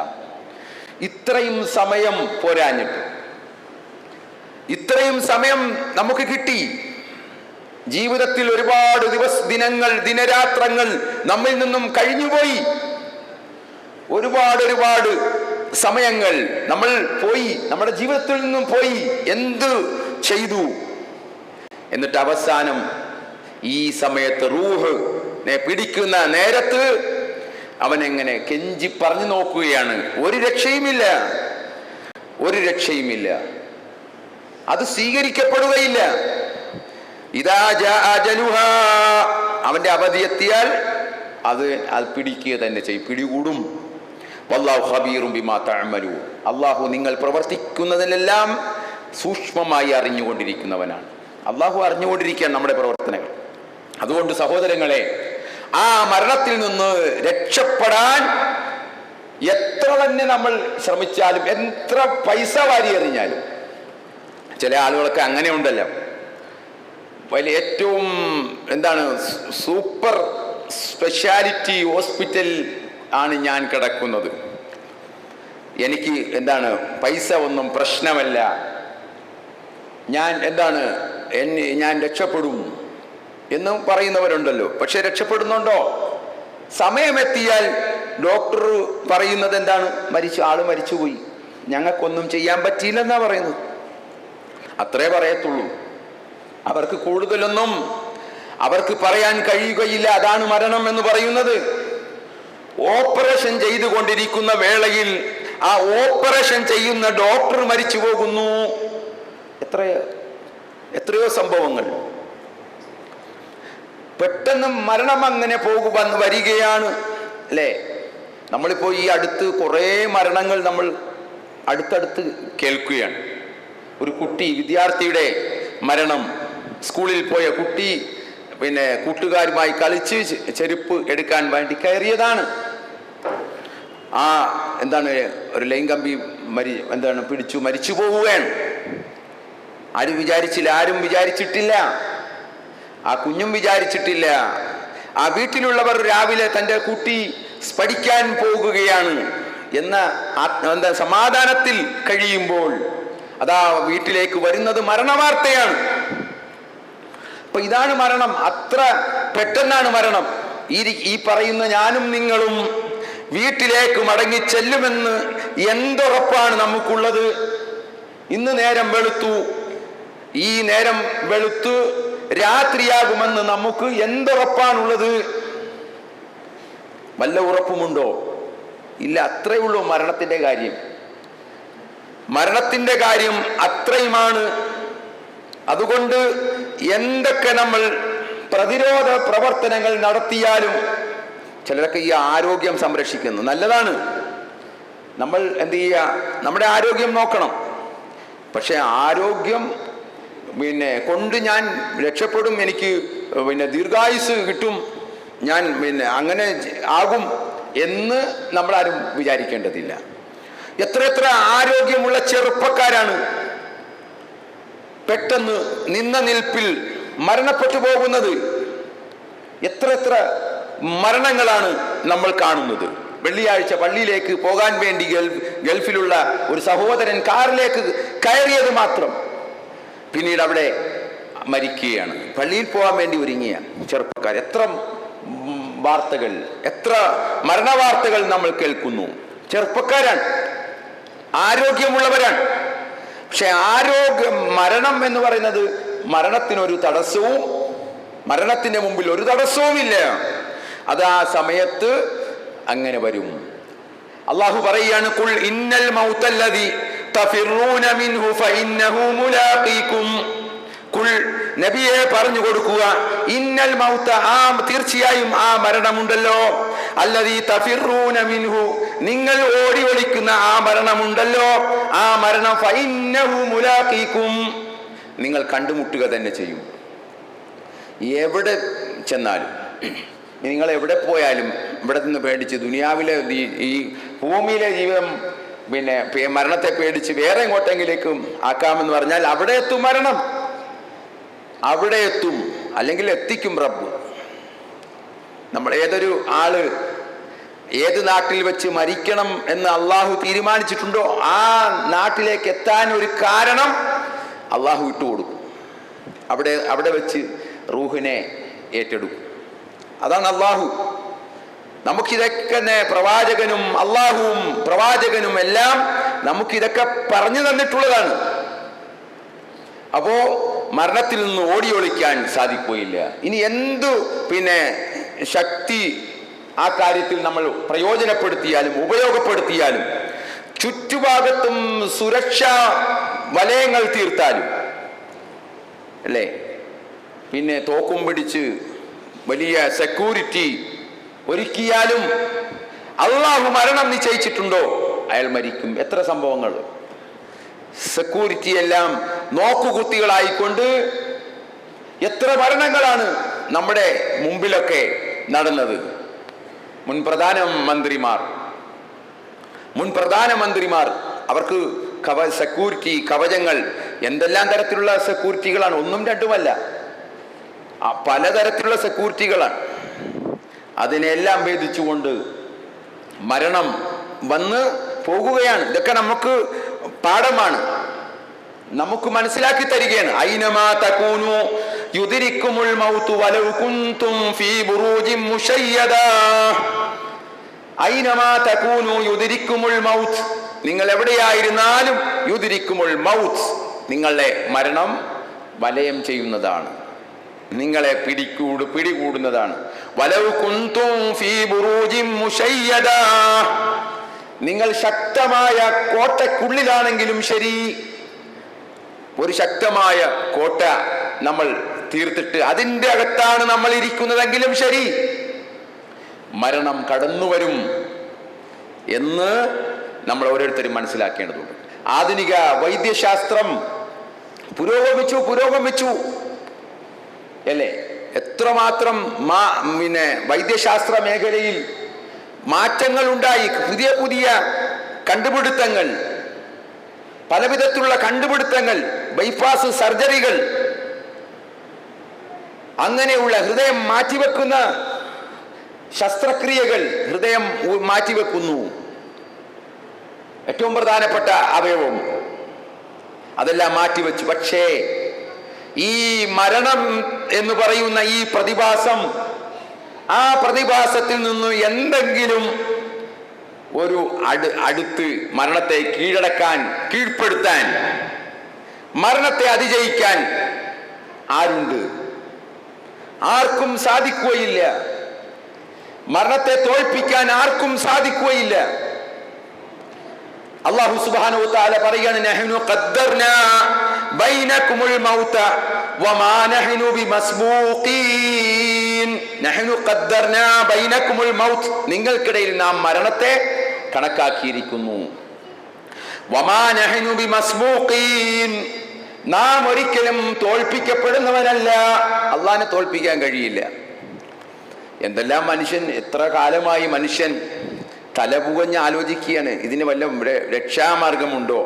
ഇത്രയും സമയം പോരാഞ്ഞിട്ട്, ഇത്രയും സമയം നമുക്ക് കിട്ടി. ജീവിതത്തിൽ ഒരുപാട് ദിനങ്ങൾ, ദിനരാത്രങ്ങൾ നമ്മിൽ നിന്നും കഴിഞ്ഞുപോയി. ഒരുപാട് സമയങ്ങൾ നമ്മൾ പോയി, നമ്മുടെ ജീവിതത്തിൽ നിന്നും പോയി. എന്ത് ചെയ്തു? എന്നിട്ട് അവസാനം ഈ സമയത്ത് റൂഹിനെ പിടിക്കുന്ന നേരത്ത് അവനെങ്ങനെ കെഞ്ചി പറഞ്ഞു നോക്കുകയാണ്. ഒരു രക്ഷയുമില്ല. അത് സ്വീകരിക്കപ്പെടുകയില്ല. ഇദാ ജാഅ അജലുഹാ, അവന്റെ അവധി എത്തിയാൽ അത് പിടിക്കുക തന്നെ ചെയ്യും, പിടികൂടും. വല്ലാഹു ഖബീറും ബിമാ തഅമലൂൻ, അല്ലാഹു നിങ്ങൾ പ്രവർത്തിക്കുന്നതിലെല്ലാം സൂക്ഷ്മമായി അറിഞ്ഞുകൊണ്ടിരിക്കുന്നവനാണ്. അല്ലാഹു അറിഞ്ഞുകൊണ്ടിരിക്കുകയാണ് നമ്മുടെ പ്രവർത്തനങ്ങൾ. അതുകൊണ്ട് സഹോദരങ്ങളെ, ആ മരണത്തിൽ നിന്ന് രക്ഷപ്പെടാൻ എത്ര തന്നെ നമ്മൾ ശ്രമിച്ചാലും, എത്ര പൈസ വാരി എറിഞ്ഞാലും, ചില ആളുകളൊക്കെ അങ്ങനെ ഉണ്ടല്ലോ, വലിയ ഏറ്റവും സൂപ്പർ സ്പെഷ്യാലിറ്റി ഹോസ്പിറ്റൽ ആണ് ഞാൻ കിടക്കുന്നത്, എനിക്ക് പൈസ ഒന്നും പ്രശ്നമല്ല, ഞാൻ രക്ഷപ്പെടും എന്നും പറയുന്നവരുണ്ടല്ലോ. പക്ഷെ രക്ഷപ്പെടുന്നുണ്ടോ? സമയമെത്തിയാൽ ഡോക്ടർ പറയുന്നത് എന്താണ്? ആള് മരിച്ചുപോയി, ഞങ്ങൾക്കൊന്നും ചെയ്യാൻ പറ്റിയില്ലെന്നാ പറയുന്നത്. അത്രേ പറയത്തുള്ളൂ. അവർക്ക് കൂടുതലൊന്നും അവർക്ക് പറയാൻ കഴിയുകയില്ല. അതാണ് മരണം എന്ന് പറയുന്നത്. ഓപ്പറേഷൻ ചെയ്തുകൊണ്ടിരിക്കുന്ന വേളയിൽ ആ ഓപ്പറേഷൻ ചെയ്യുന്ന ഡോക്ടർ മരിച്ചു പോകുന്നു. എത്രയോ സംഭവങ്ങൾ. പെട്ടെന്ന് മരണം അങ്ങനെ വരികയാണ് അല്ലേ? നമ്മളിപ്പോ ഈ അടുത്ത് കുറേ മരണങ്ങൾ നമ്മൾ അടുത്തടുത്ത് കേൾക്കുകയാണ്. ഒരു കുട്ടി, വിദ്യാർത്ഥിയുടെ മരണം. സ്കൂളിൽ പോയ കുട്ടി കൂട്ടുകാരുമായി കളിച്ച് ചെരുപ്പ് എടുക്കാൻ വേണ്ടി കയറിയതാണ്. ഒരു ലൈൻ കമ്പി പിടിച്ചു മരിച്ചു പോവുകയാണ്. ആരും വിചാരിച്ചിട്ടില്ല. ആ കുഞ്ഞും വിചാരിച്ചിട്ടില്ല. ആ വീട്ടിലുള്ളവർ രാവിലെ തൻ്റെ കുട്ടി പഠിക്കാൻ പോകുകയാണ് എന്ന സമാധാനത്തിൽ കഴിയുമ്പോൾ അതാ വീട്ടിലേക്ക് വരുന്നത് മരണവാർത്തയാണ്. അപ്പൊ ഇതാണ് മരണം. അത്ര പെട്ടെന്നാണ് മരണം. ഈ പറയുന്ന ഞാനും നിങ്ങളും വീട്ടിലേക്ക് മടങ്ങി ചെല്ലുമെന്ന് എന്തുറപ്പാണ് നമുക്കുള്ളത്? ഇന്ന് നേരം വെളുത്തു, ഈ നേരം വെളുത്ത് രാത്രിയാകുമെന്ന് നമുക്ക് എന്തുറപ്പാണുള്ളത്? വല്ല ഉറപ്പുമുണ്ടോ? ഇല്ല. അത്രയേ ഉള്ളൂ മരണത്തിന്റെ കാര്യം. മരണത്തിന്റെ കാര്യം അത്രയുമാണ്. അതുകൊണ്ട് എന്തൊക്കെ നമ്മൾ പ്രതിരോധ പ്രവർത്തനങ്ങൾ നടത്തിയാലും, ചിലരൊക്കെ ഈ ആരോഗ്യം സംരക്ഷിക്കുന്നു, നല്ലതാണ്. നമ്മൾ എന്ത് ചെയ്യുക? നമ്മുടെ ആരോഗ്യം നോക്കണം. പക്ഷെ ആരോഗ്യം കൊണ്ട് ഞാൻ രക്ഷപ്പെടും, എനിക്ക് ദീർഘായുസ് കിട്ടും, ഞാൻ അങ്ങനെ ആകും എന്ന് നമ്മളാരും വിചാരിക്കേണ്ടതില്ല. എത്ര ആരോഗ്യമുള്ള ചെറുപ്പക്കാരാണ് പെട്ടെന്ന് നിന്ന നിൽപ്പിൽ മരണപ്പെട്ടു പോകുന്നത്. എത്ര മരണങ്ങളാണ് നമ്മൾ കാണുന്നത്. വെള്ളിയാഴ്ച പള്ളിയിലേക്ക് പോകാൻ വേണ്ടി ഗൾഫിലുള്ള ഒരു സഹോദരൻ കാറിലേക്ക് കയറിയത് മാത്രം, പിന്നീട് അവിടെ മരിക്കുകയാണ്. പള്ളിയിൽ പോകാൻ വേണ്ടി ഒരുങ്ങിയ ചെറുപ്പക്കാർ. എത്ര വാർത്തകൾ, എത്ര മരണവാർത്തകൾ നമ്മൾ കേൾക്കുന്നു. ചെറുപ്പക്കാരാണ്, ആരോഗ്യമുള്ളവരാണ്. പക്ഷെ മരണം എന്ന് പറയുന്നത് മരണത്തിനൊരു തടസ്സവും, മരണത്തിന്റെ മുമ്പിൽ ഒരു തടസ്സവുമില്ല. അത് ആ സമയത്ത് അങ്ങനെ വരും. അല്ലാഹു പറയാണ്, ഖുൽ ഇന്നൽ മൗതല്ലദി തഫിറൂന മിൻഹു ഫഇന്നഹു മുലാഖീകും. ഖുൽ നബിയെ പറഞ്ഞു കൊടുക്കുക, ഇന്നൽ മൗത, തീർച്ചയായും ആ മരണമുണ്ടല്ലോ, അല്ലദീ തഫിറൂന മിൻഹു, നിങ്ങൾ ഓടി ഒളിക്കുന്ന ആ മരണമുണ്ടല്ലോ, ആ മരണം ഫഇന്നഹു മുലാഖീകും, നിങ്ങൾ കണ്ടുമുട്ടുക തന്നെ ചെയ്യും. എവിടെ ചെന്നാലും, നിങ്ങൾ എവിടെ പോയാലും ഇവിടെ നിന്ന് പേടിച്ച് ദുനിയാവിലെ ഈ ഭൂമിയിലെ ജീവിതം മരണത്തെ പേടിച്ച് വേറെ എങ്ങോട്ടെങ്കിലേക്കും ആക്കാമെന്ന് പറഞ്ഞാൽ അവിടെ എത്തും മരണം, അവിടെ എത്തും, അല്ലെങ്കിൽ എത്തിക്കും റബ്ബ്. നമ്മൾ ഏതൊരു ആള് ഏത് നാട്ടിൽ വെച്ച് മരിക്കണം എന്ന് അള്ളാഹു തീരുമാനിച്ചിട്ടുണ്ടോ ആ നാട്ടിലേക്ക് എത്താൻ ഒരു കാരണം അള്ളാഹു ഇട്ടുകൊടുക്കും. അവിടെ വെച്ച് റൂഹിനെ ഏറ്റെടുക്കും. അതാണ് അള്ളാഹു. നമുക്കിതൊക്കെ പ്രവാചകനും അള്ളാഹുവും പ്രവാചകനും എല്ലാം നമുക്കിതൊക്കെ പറഞ്ഞു തന്നിട്ടുള്ളതാണ്. അപ്പോ മരണത്തിൽ നിന്ന് ഓടി ഒളിക്കാൻ സാധിക്കുകയില്ല. ഇനി എന്തു ശക്തി ആ കാര്യത്തിൽ നമ്മൾ പ്രയോജനപ്പെടുത്തിയാലും ഉപയോഗപ്പെടുത്തിയാലും, ചുറ്റുഭാഗത്തും സുരക്ഷാ വലയങ്ങൾ തീർത്താലും, അല്ലേ, തോക്കും പിടിച്ച് വലിയ സെക്യൂരിറ്റി ഒരുക്കിയാലും അള്ളാഹു മരണം നിശ്ചയിച്ചിട്ടുണ്ടോ അയാൾ മരിക്കും. എത്ര സംഭവങ്ങൾ, സെക്യൂരിറ്റി എല്ലാം നോക്കുകുത്തികളായിക്കൊണ്ട് എത്ര മരണങ്ങളാണ് നമ്മുടെ മുമ്പിലൊക്കെ നടന്നത്. മുൻ പ്രധാനമന്ത്രിമാർ അവർക്ക് സെക്യൂരിറ്റി കവചങ്ങൾ, എന്തെല്ലാം തരത്തിലുള്ള സെക്യൂരിറ്റികളാണ്, ഒന്നും രണ്ടുമല്ല, പലതരത്തിലുള്ള സെക്യൂരിറ്റികളാണ്. അതിനെല്ലാം ഭേദിച്ചുകൊണ്ട് മരണം വന്ന് പോകുകയാണ്. ഇതൊക്കെ നമുക്ക് പാഠമാണ്, നമുക്ക് മനസ്സിലാക്കി തരികയാണ്. ഐനമാ തകൂനു യുദ്രിക്കുമുൽ മൗതു വലൗ കുൻതും ഫീ ബുറൂജിൻ മുശയ്യദാ. ഐനമാ തകൂനു യുദ്രിക്കുമുൽ മൗത്, നിങ്ങൾ എവിടെയായിരുന്നാലും യുദ്രിക്കുമുൽ മൗത്, നിങ്ങളെ മരണം വലയം ചെയ്യുന്നതാണ്, നിങ്ങളെ പിടികൂടുന്നതാണ്. വലൗ കുൻതും ഫീ ബുറൂജിൻ മുശയ്യദാ, നിങ്ങൾ ശക്തമായ കോട്ടയ്ക്കുള്ളിലാണെങ്കിലും ശരി, ഒരു ശക്തമായ കോട്ട നമ്മൾ തീർത്തിട്ട് അതിൻ്റെ അകത്താണ് നമ്മൾ ഇരിക്കുന്നതെങ്കിലും ശരി, മരണം കടന്നു വരും എന്ന് നമ്മൾ ഓരോരുത്തരും മനസ്സിലാക്കേണ്ടതുണ്ട്. ആധുനിക വൈദ്യശാസ്ത്രം പുരോഗമിച്ചു അല്ലേ? എത്രമാത്രം വൈദ്യശാസ്ത്ര മേഖലയിൽ മാറ്റങ്ങൾ ഉണ്ടായി, പുതിയ കണ്ടുപിടുത്തങ്ങൾ, പലവിധത്തിലുള്ള കണ്ടുപിടുത്തങ്ങൾ, ബൈപ്പാസ് സർജറികൾ, അങ്ങനെയുള്ള ഹൃദയം മാറ്റിവെക്കുന്ന ശസ്ത്രക്രിയകൾ, ഹൃദയം മാറ്റിവെക്കുന്നു, ഏറ്റവും പ്രധാനപ്പെട്ട അവയവം, അതെല്ലാം മാറ്റിവെച്ചു. പക്ഷേ ഈ മരണം എന്ന് പറയുന്ന ഈ പ്രതിഭാസം, ആ പ്രതിഭാസത്തിൽ നിന്ന് എന്തെങ്കിലും ഒരു അടുത്ത് മരണത്തെ കീഴ്പ്പെടുത്താൻ, മരണത്തെ അതിജയിക്കാൻ ആരുണ്ട്? ആർക്കും സാധിക്കുകയില്ല. മരണത്തെ തോൽപ്പിക്കാൻ ആർക്കും സാധിക്കുകയില്ല. അല്ലാഹു സുബ്ഹാനഹു വ തആല പറയാണ്, നഹ്നു ഖദ്ദർനാ ബൈനകുമുൽ മൗത വമാ നഹ്നു ബിമസ്ബൂഖീൻ. നഹ്നു ഖദ്ദർനാ ബൈനകുമുൽ മൗത്, നിങ്ങൾക്കിടയിൽ നാം മരണത്തെ കണക്കാക്കിയിരിക്കുന്നു. വമാ നഹ്നു ബിമസ്ബൂഖീൻ, നാം ഒരിക്കലും തോൽപ്പിക്കപ്പെടുന്നവനല്ല. അള്ളാഹിനെ തോൽപ്പിക്കാൻ കഴിയില്ല. എന്തെല്ലാം എത്ര കാലമായി മനുഷ്യൻ തലപുകഞ്ഞ് ആലോചിക്കുകയാണ്, ഇതിന് വല്ല രക്ഷാമാർഗമുണ്ടോ,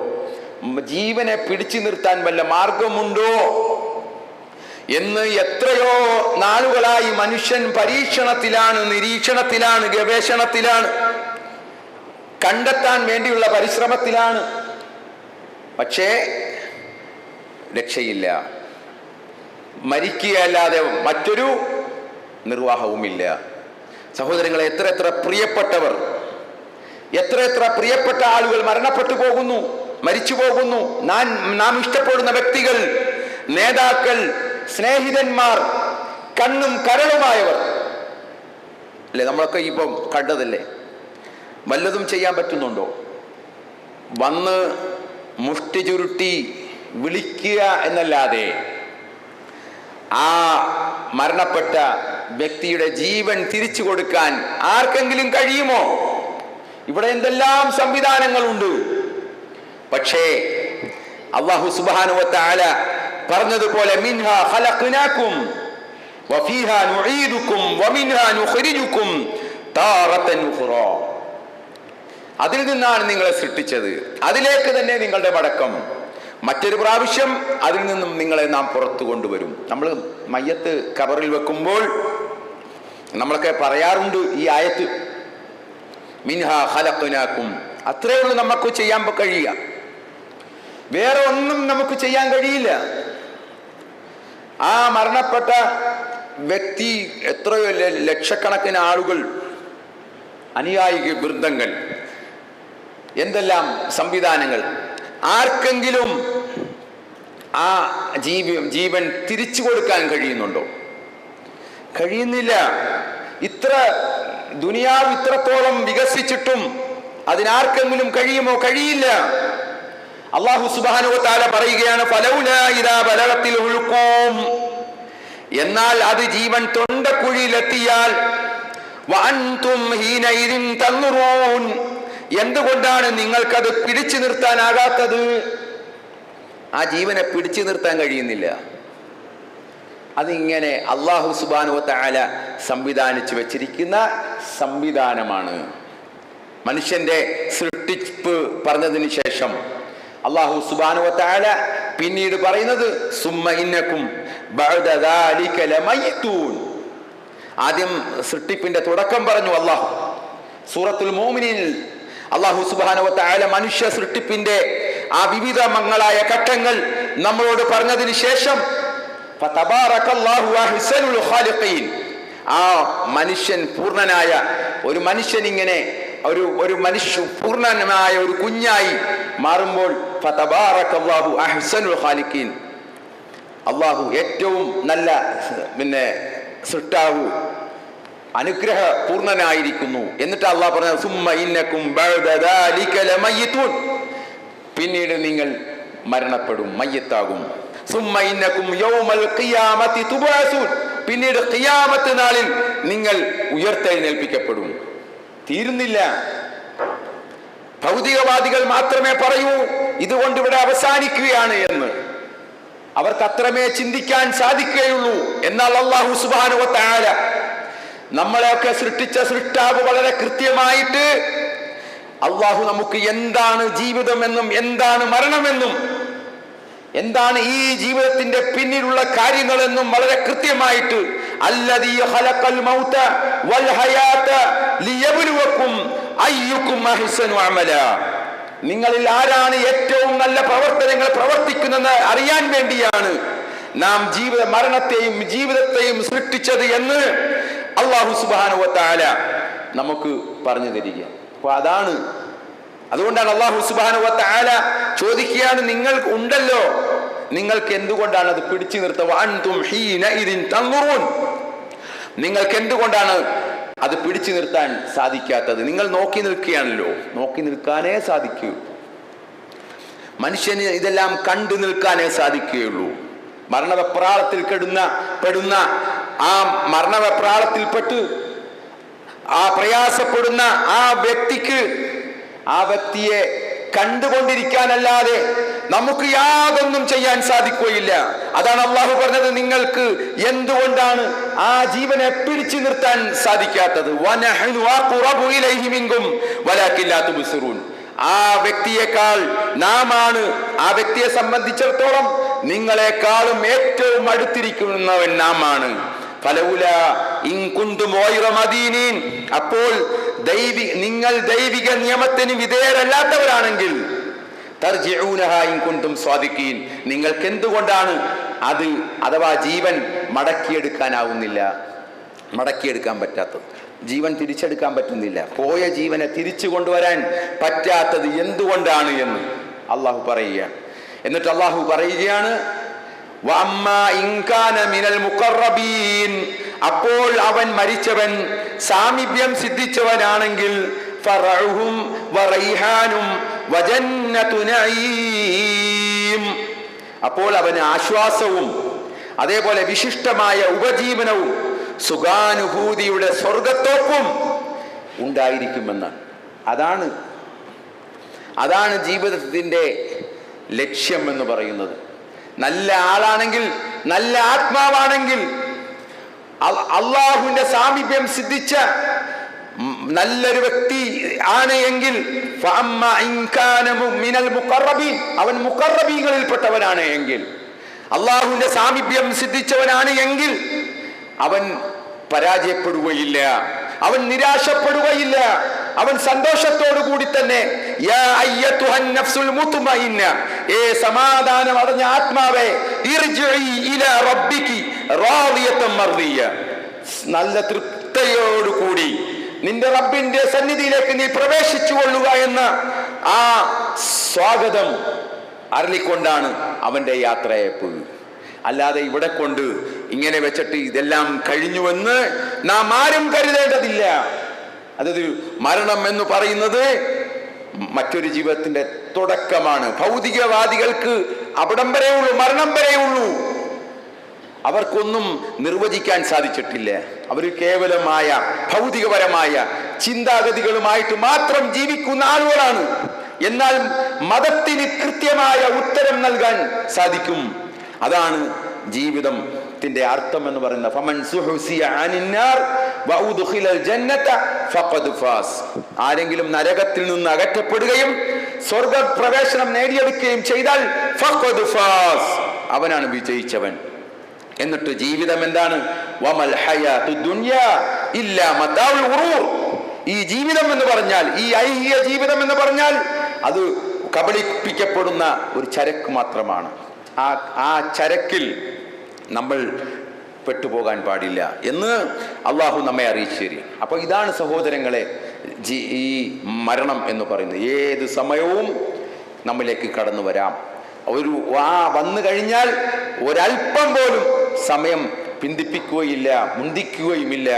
ജീവനെ പിടിച്ചു നിർത്താൻ വല്ല മാർഗമുണ്ടോ എന്ന്. എത്രയോ നാളുകളായി മനുഷ്യൻ പരീക്ഷണത്തിലാണ്, നിരീക്ഷണത്തിലാണ്, ഗവേഷണത്തിലാണ്, കണ്ടെത്താൻ വേണ്ടിയുള്ള പരിശ്രമത്തിലാണ്. പക്ഷേ രക്ഷയില്ല. മരിക്കുകയല്ലാതെ മറ്റൊരു നിർവാഹവുമില്ല. സഹോദരങ്ങളെ, എത്ര പ്രിയപ്പെട്ടവർ, എത്ര പ്രിയപ്പെട്ട ആളുകൾ മരണപ്പെട്ടു പോകുന്നു, മരിച്ചു പോകുന്നു. നാം ഇഷ്ടപ്പെടുന്ന വ്യക്തികൾ, നേതാക്കൾ, സ്നേഹിതന്മാർ, കണ്ണും കരളുമായവർ അല്ലേ? നമ്മളൊക്കെ ഇപ്പം കണ്ടതല്ലേ? വല്ലതും ചെയ്യാൻ പറ്റുന്നുണ്ടോ? വന്ന് മുഷ്ടി ചുരുട്ടി വിളിക്കുക എന്നല്ലാതെ ആ മരണപ്പെട്ട വ്യക്തിയുടെ ജീവൻ തിരിച്ചു കൊടുക്കാൻ ആർക്കെങ്കിലും കഴിയുമോ? ഇവിടെ എന്തെല്ലാം സംവിധാനങ്ങളുണ്ട്. പക്ഷേ അല്ലാഹു സുബ്ഹാനഹു വ തആല പറഞ്ഞതുപോലെ മിൻഹാ ഖലഖനാകും വഫീഹാ നുഈദുകും വമിൻഹാ നുഖ്രിജുകും താറതൻ ഉഖ്റാ. അതിൽ നിന്നാണ് നിങ്ങളെ സൃഷ്ടിച്ചത്, അതിലേക്ക് തന്നെ നിങ്ങളുടെ മടക്കം. മറ്റൊരു പ്രാവശ്യം അതിൽ നിന്നും നിങ്ങളെ നാം പുറത്തു കൊണ്ടുവരും. നമ്മൾ മയ്യത്ത് ഖബറിൽ വെക്കുമ്പോൾ നമ്മളൊക്കെ പറയാറുണ്ട് ഈ ആയത്ത്, മിൻഹാ ഖലഖനാകും. അത്രയേ ഉള്ളൂ നമുക്ക് ചെയ്യാൻ കഴിയുക, വേറെ ഒന്നും നമുക്ക് ചെയ്യാൻ കഴിയില്ല. ആ മരണപ്പെട്ട വ്യക്തി എത്രയോ ലക്ഷക്കണക്കിന് ആളുകൾ, അനുയായി വൃന്ദങ്ങൾ, എന്തെല്ലാം സംവിധാനങ്ങൾ. ആർക്കെങ്കിലും ആ ജീവൻ തിരിച്ചു കൊടുക്കാൻ കഴിയുന്നുണ്ടോ? കഴിയുന്നില്ല. ദുനിയാവ് ഇത്രത്തോളം വികസിച്ചിട്ടും അതിനാർക്കെങ്കിലും കഴിയുമോ? കഴിയില്ല. അല്ലാഹു സുബ്ഹാനഹു വ തആല പറയുകയാണ്, ഫലൗലാ ഇദാ ബലഗത്തിൽ ഹുൽഖൂം, എന്നാൽ അത് ജീവൻ തൊണ്ടക്കുഴിയിലെത്തിയാൽ, വഅൻതും ഹീനഇദിൻ തൻറുൻ, എന്തുകൊണ്ടാണ് നിങ്ങൾക്കത് പിടിച്ചു നിർത്താനാകാത്തത്? ആ ജീവനെ പിടിച്ചു നിർത്താൻ കഴിയുന്നില്ല. അതിങ്ങനെ അല്ലാഹു സുബ്ഹാനഹു വ തആല സംവിധാനിച്ചു വെച്ചിരിക്കുന്ന സംവിധാനമാണ്. മനുഷ്യന്റെ സൃഷ്ടിപ്പ് പറഞ്ഞതിന് ശേഷം അല്ലാഹു സുബ്ഹാനഹു വ തആല പിന്നീട് പറയുന്നത് സുമ്മ ഇന്നകും ബഅദ ദാലിക ലമയ്തൂൻ. ആദ്യം സൃഷ്ടിപ്പിന്റെ തുടക്കം പറഞ്ഞു അല്ലാഹു. സൂറത്തുൽ മുഅ്മിനീനിൽ അല്ലാഹു സുബ്ഹാനഹു വ തആല മനുഷ്യ സൃഷ്ടിപ്പിന്റെ ആ വിവിധങ്ങളായ ഘട്ടങ്ങൾ നമ്മളോട് പറഞ്ഞതിന് ശേഷം ഫതബാറകല്ലാഹു അഹ്സനുൽ ഖാലിഖീൻ, ആ മനുഷ്യൻ പൂർണ്ണനായ ഒരു മനുഷ്യൻ ഇങ്ങനെ ഒരു മനുഷ്യ പൂർണ്ണനായ ഒരു കുഞ്ഞായി മാറുമ്പോൾ ഫതബാറകല്ലാഹു അഹ്സനുൽ ഖാലിഖീൻ, അല്ലാഹു ഏറ്റവും നല്ല സൃഷ്ടാവു, അനുഗ്രഹ പൂർണ്ണനായിരിക്കുന്നു. എന്നിട്ട് അല്ലാഹു പറഞ്ഞു സുമ്മ ഇന്നകും ബഅദ ദാലിക ലമയ്തൂൻ, പിന്നീട് നിങ്ങൾ മരണപ്പെടും, മയ്യത്താകും. സുമ്മ ഇന്നകും യൗമൽ ഖിയാമത്തി തുബഅസൂൻ, പിന്നീട് ഖിയാമത്ത് നാളിൽ നിങ്ങൾ ഉയർത്തെഴുന്നേൽപ്പിക്കപ്പെടും. തീരുന്നില്ല. ഭൗതികവാദികൾ മാത്രമേ പറയൂ ഇതുകൊണ്ട് ഇവിടെ അവസാനിക്കുകയാണ് എന്ന്. അവർക്ക് അത്രമേ ചിന്തിക്കാൻ സാധിക്കുകയുള്ളൂ. എന്നാൽ അല്ലാഹു സുബ്ഹാനഹു വ തആല നമ്മളെയൊക്കെ സൃഷ്ടിച്ച സൃഷ്ടാവ് വളരെ കൃത്യമായിട്ട് അല്ലാഹു നമുക്ക് എന്താണ് ജീവിതമെന്നും എന്താണ് മരണമെന്നും എന്താണ് ഈ ജീവിതത്തിന്റെ പിന്നിലുള്ള കാര്യങ്ങളെന്നും വളരെ കൃത്യമായിട്ട് അല്ലദീ ഖലഖൽ മൗത വൽ ഹയാത ലിയബ്ലുവകും അയ്യുകും അഹ്സനു അമല, നിങ്ങളിൽ ആരാണ് ഏറ്റവും നല്ല പ്രവർത്തനങ്ങൾ പ്രവർത്തിക്കുന്നതെന്ന് അറിയാൻ വേണ്ടിയാണ് നാം മരണത്തെയും ജീവിതത്തെയും സൃഷ്ടിച്ചത് എന്ന് അല്ലാഹു സുബ്ഹാനഹു വ തആല നമുക്ക് പറഞ്ഞു തരിക. അപ്പൊ അതുകൊണ്ടാണ് അല്ലാഹു സുബ്ഹാനഹു വ തആല ചോദിക്കുകയാണ്, നിങ്ങൾക്ക് ഉണ്ടല്ലോ, നിങ്ങൾക്ക് എന്തുകൊണ്ടാണ് അത് പിടിച്ചു നിർത്തുക? അൻതും ഹീനഇദിൻ തൻറുൻ, നിങ്ങൾക്ക് എന്തുകൊണ്ടാണ് അത് പിടിച്ചു നിർത്താൻ സാധിക്കാത്തത്? നിങ്ങൾ നോക്കി നിൽക്കുകയാണല്ലോ. നോക്കി നിൽക്കാനേ സാധിക്കൂ. മനുഷ്യന് ഇതെല്ലാം കണ്ടു നിൽക്കാനേ സാധിക്കുകയുള്ളൂ. മരണവെപ്രാളത്തിൽ പെടുന്ന ആ മരണവെപ്രാളത്തിൽപ്പെട്ട് ആ പ്രയാസപ്പെടുന്ന ആ വ്യക്തിയെ കണ്ടുകൊണ്ടിരിക്കാനല്ലാതെ നമുക്ക് യാതൊന്നും ചെയ്യാൻ സാധിക്കുകയില്ല. അതാണ് അല്ലാഹു പറഞ്ഞത്, നിങ്ങൾക്ക് എന്തുകൊണ്ടാണ് ആ ജീവനെ പിടിച്ചു നിർത്താൻ സാധിക്കാത്തത്? വനഹ്നു അഖ്റബു ഇലൈഹി മിൻകും വലാകിൻ ലാ തുബ്സിറൂൻ, ആ വ്യക്തിയേക്കാൾ നാമാണ് ആ വ്യക്തിയെ സംബന്ധിച്ചിടത്തോളം നിങ്ങളെക്കാളും ഏറ്റവും അടുത്തിരിക്കുന്നവൻ നാമാണ്. ഫലൗലാ ഇൻ കുന്തും ഗൈറ മദീനീൻ, അപ്പോൾ നിങ്ങൾ ദൈവിക നിയമത്തിന് വിധേയരല്ലാത്തവരാണെങ്കിൽ തർജിഊനഹാ ഇൻ കുന്തും സ്വാദിഖീൻ, നിങ്ങൾക്ക് എന്തുകൊണ്ടാണ് അഥവാ ജീവൻ മടക്കിയെടുക്കാൻ പറ്റാത്തത്? ജീവൻ തിരിച്ചെടുക്കാൻ പറ്റുന്നില്ല. പോയ ജീവനെ തിരിച്ചു കൊണ്ടുവരാൻ പറ്റാത്തത് എന്തുകൊണ്ടാണ് എന്ന് അള്ളാഹു പറയുകയാണ്. എന്നിട്ട് അള്ളാഹു പറയുകയാണ്, അപ്പോൾ അവൻ മരിച്ചവൻ സാമീപ്യം സിദ്ധിച്ചവനാണെങ്കിൽ അപ്പോൾ അവന് ആശ്വാസവും അതേപോലെ വിശിഷ്ടമായ ഉപജീവനവും സുഖാനുഭൂതിയുടെ സ്വർഗത്തോപ്പും ഉണ്ടായിരിക്കുമെന്നാണ്. അതാണ് ജീവിതത്തിൻ്റെ ലക്ഷ്യം എന്ന് പറയുന്നത്. നല്ല ആളാണെങ്കിൽ, നല്ല ആത്മാവാണെങ്കിൽ, അള്ളാഹുവിന്റെ സാമീപ്യം സിദ്ധിച്ച നല്ലൊരു വ്യക്തി ആണ് എങ്കിൽ അവൻ മുഖറബീങ്ങളിൽപ്പെട്ടവനാണ് എങ്കിൽ, അള്ളാഹുവിന്റെ സാമീപ്യം സിദ്ധിച്ചവനാണ് എങ്കിൽ അവൻ പരാജയപ്പെടുകയില്ല, അവൻ നിരാശപ്പെടുകയില്ല, അവൻ സന്തോഷത്തോടു കൂടി തന്നെ യാ അയ്യതുഹൻ നഫ്സുൽ മുത്മഇന്ന, സമാധാനം അടഞ്ഞ ആത്മാവേ, ഇർജിഇ ഇലാ റബ്ബികി റാദിയതൻ മർദിയ, നല്ല തൃപ്തിയോടു കൂടി നിന്റെ റബ്ബിന്റെ സന്നിധിയിലേക്ക് നീ പ്രവേശിച്ചു കൊള്ളുക എന്ന ആ സ്വാഗതം അരളിക്കൊണ്ടാണ് അവന്റെ യാത്രയപ്പ്. അല്ലാതെ ഇവിടെ കൊണ്ട് ഇങ്ങനെ വെച്ചിട്ട് ഇതെല്ലാം കഴിഞ്ഞുവെന്ന് നാം ആരും കരുതേണ്ടതില്ല. അതായത് മരണം എന്ന് പറയുന്നത് മറ്റൊരു ജീവിതത്തിന്റെ തുടക്കമാണ്. ഭൗതികവാദികൾക്ക് അവിടം വരെയുള്ളൂ, മരണം വരെയുള്ളൂ. അവർക്കൊന്നും നിർവചിക്കാൻ സാധിച്ചിട്ടില്ല. അവർ കേവലമായ ഭൗതികപരമായ ചിന്താഗതികളുമായിട്ട് മാത്രം ജീവിക്കുന്ന ആളുകളാണ്. എന്നാൽ മതത്തിന് കൃത്യമായ ഉത്തരം നൽകാൻ സാധിക്കും. അതാണ് ജീവിതത്തിന്റെ അർത്ഥം എന്ന് പറയുന്നത്. ഫമൻ സുഹുസിയ അനിന്നാർ വഉദ്ഖിലൽ ജന്നത ഫഖദ് ഫാസ്, ആരെങ്കിലും നരകത്തിൽ നിന്ന് അകറ്റപ്പെടുകയും സ്വർഗ്ഗപ്രവേശനം നേടിയെടുക്കുകയും ചെയ്താൽ ഫഖദ് ഫാസ്, അവനാണ് വിജയിച്ചവൻ. എന്നിട്ട് ജീവിതം എന്താണ്? വമൽ ഹയാത്തു ദുനിയാ ഇല്ലാ മതാഉൽ ഗുറൂർ, ഈ ജീവിതം എന്ന് പറഞ്ഞാൽ, ഈ ഐഹിക ജീവിതം എന്ന് പറഞ്ഞാൽ അത് കബളിപ്പിക്കപ്പെടുന്ന ഒരു ചരക്ക് മാത്രമാണ്. ആ ചരക്കിൽ നമ്മൾ പെട്ടുപോകാൻ പാടില്ല എന്ന് അള്ളാഹു നമ്മെ അറിയിച്ചു തരും. അപ്പൊ ഇതാണ് സഹോദരങ്ങളെ ഈ മരണം എന്ന് പറയുന്നത്. ഏത് സമയവും നമ്മിലേക്ക് കടന്നു വരാം. വന്നു കഴിഞ്ഞാൽ ഒരല്പം പോലും സമയം പിന്തിപ്പിക്കുകയില്ല, മുന്തിക്കുകയുമില്ല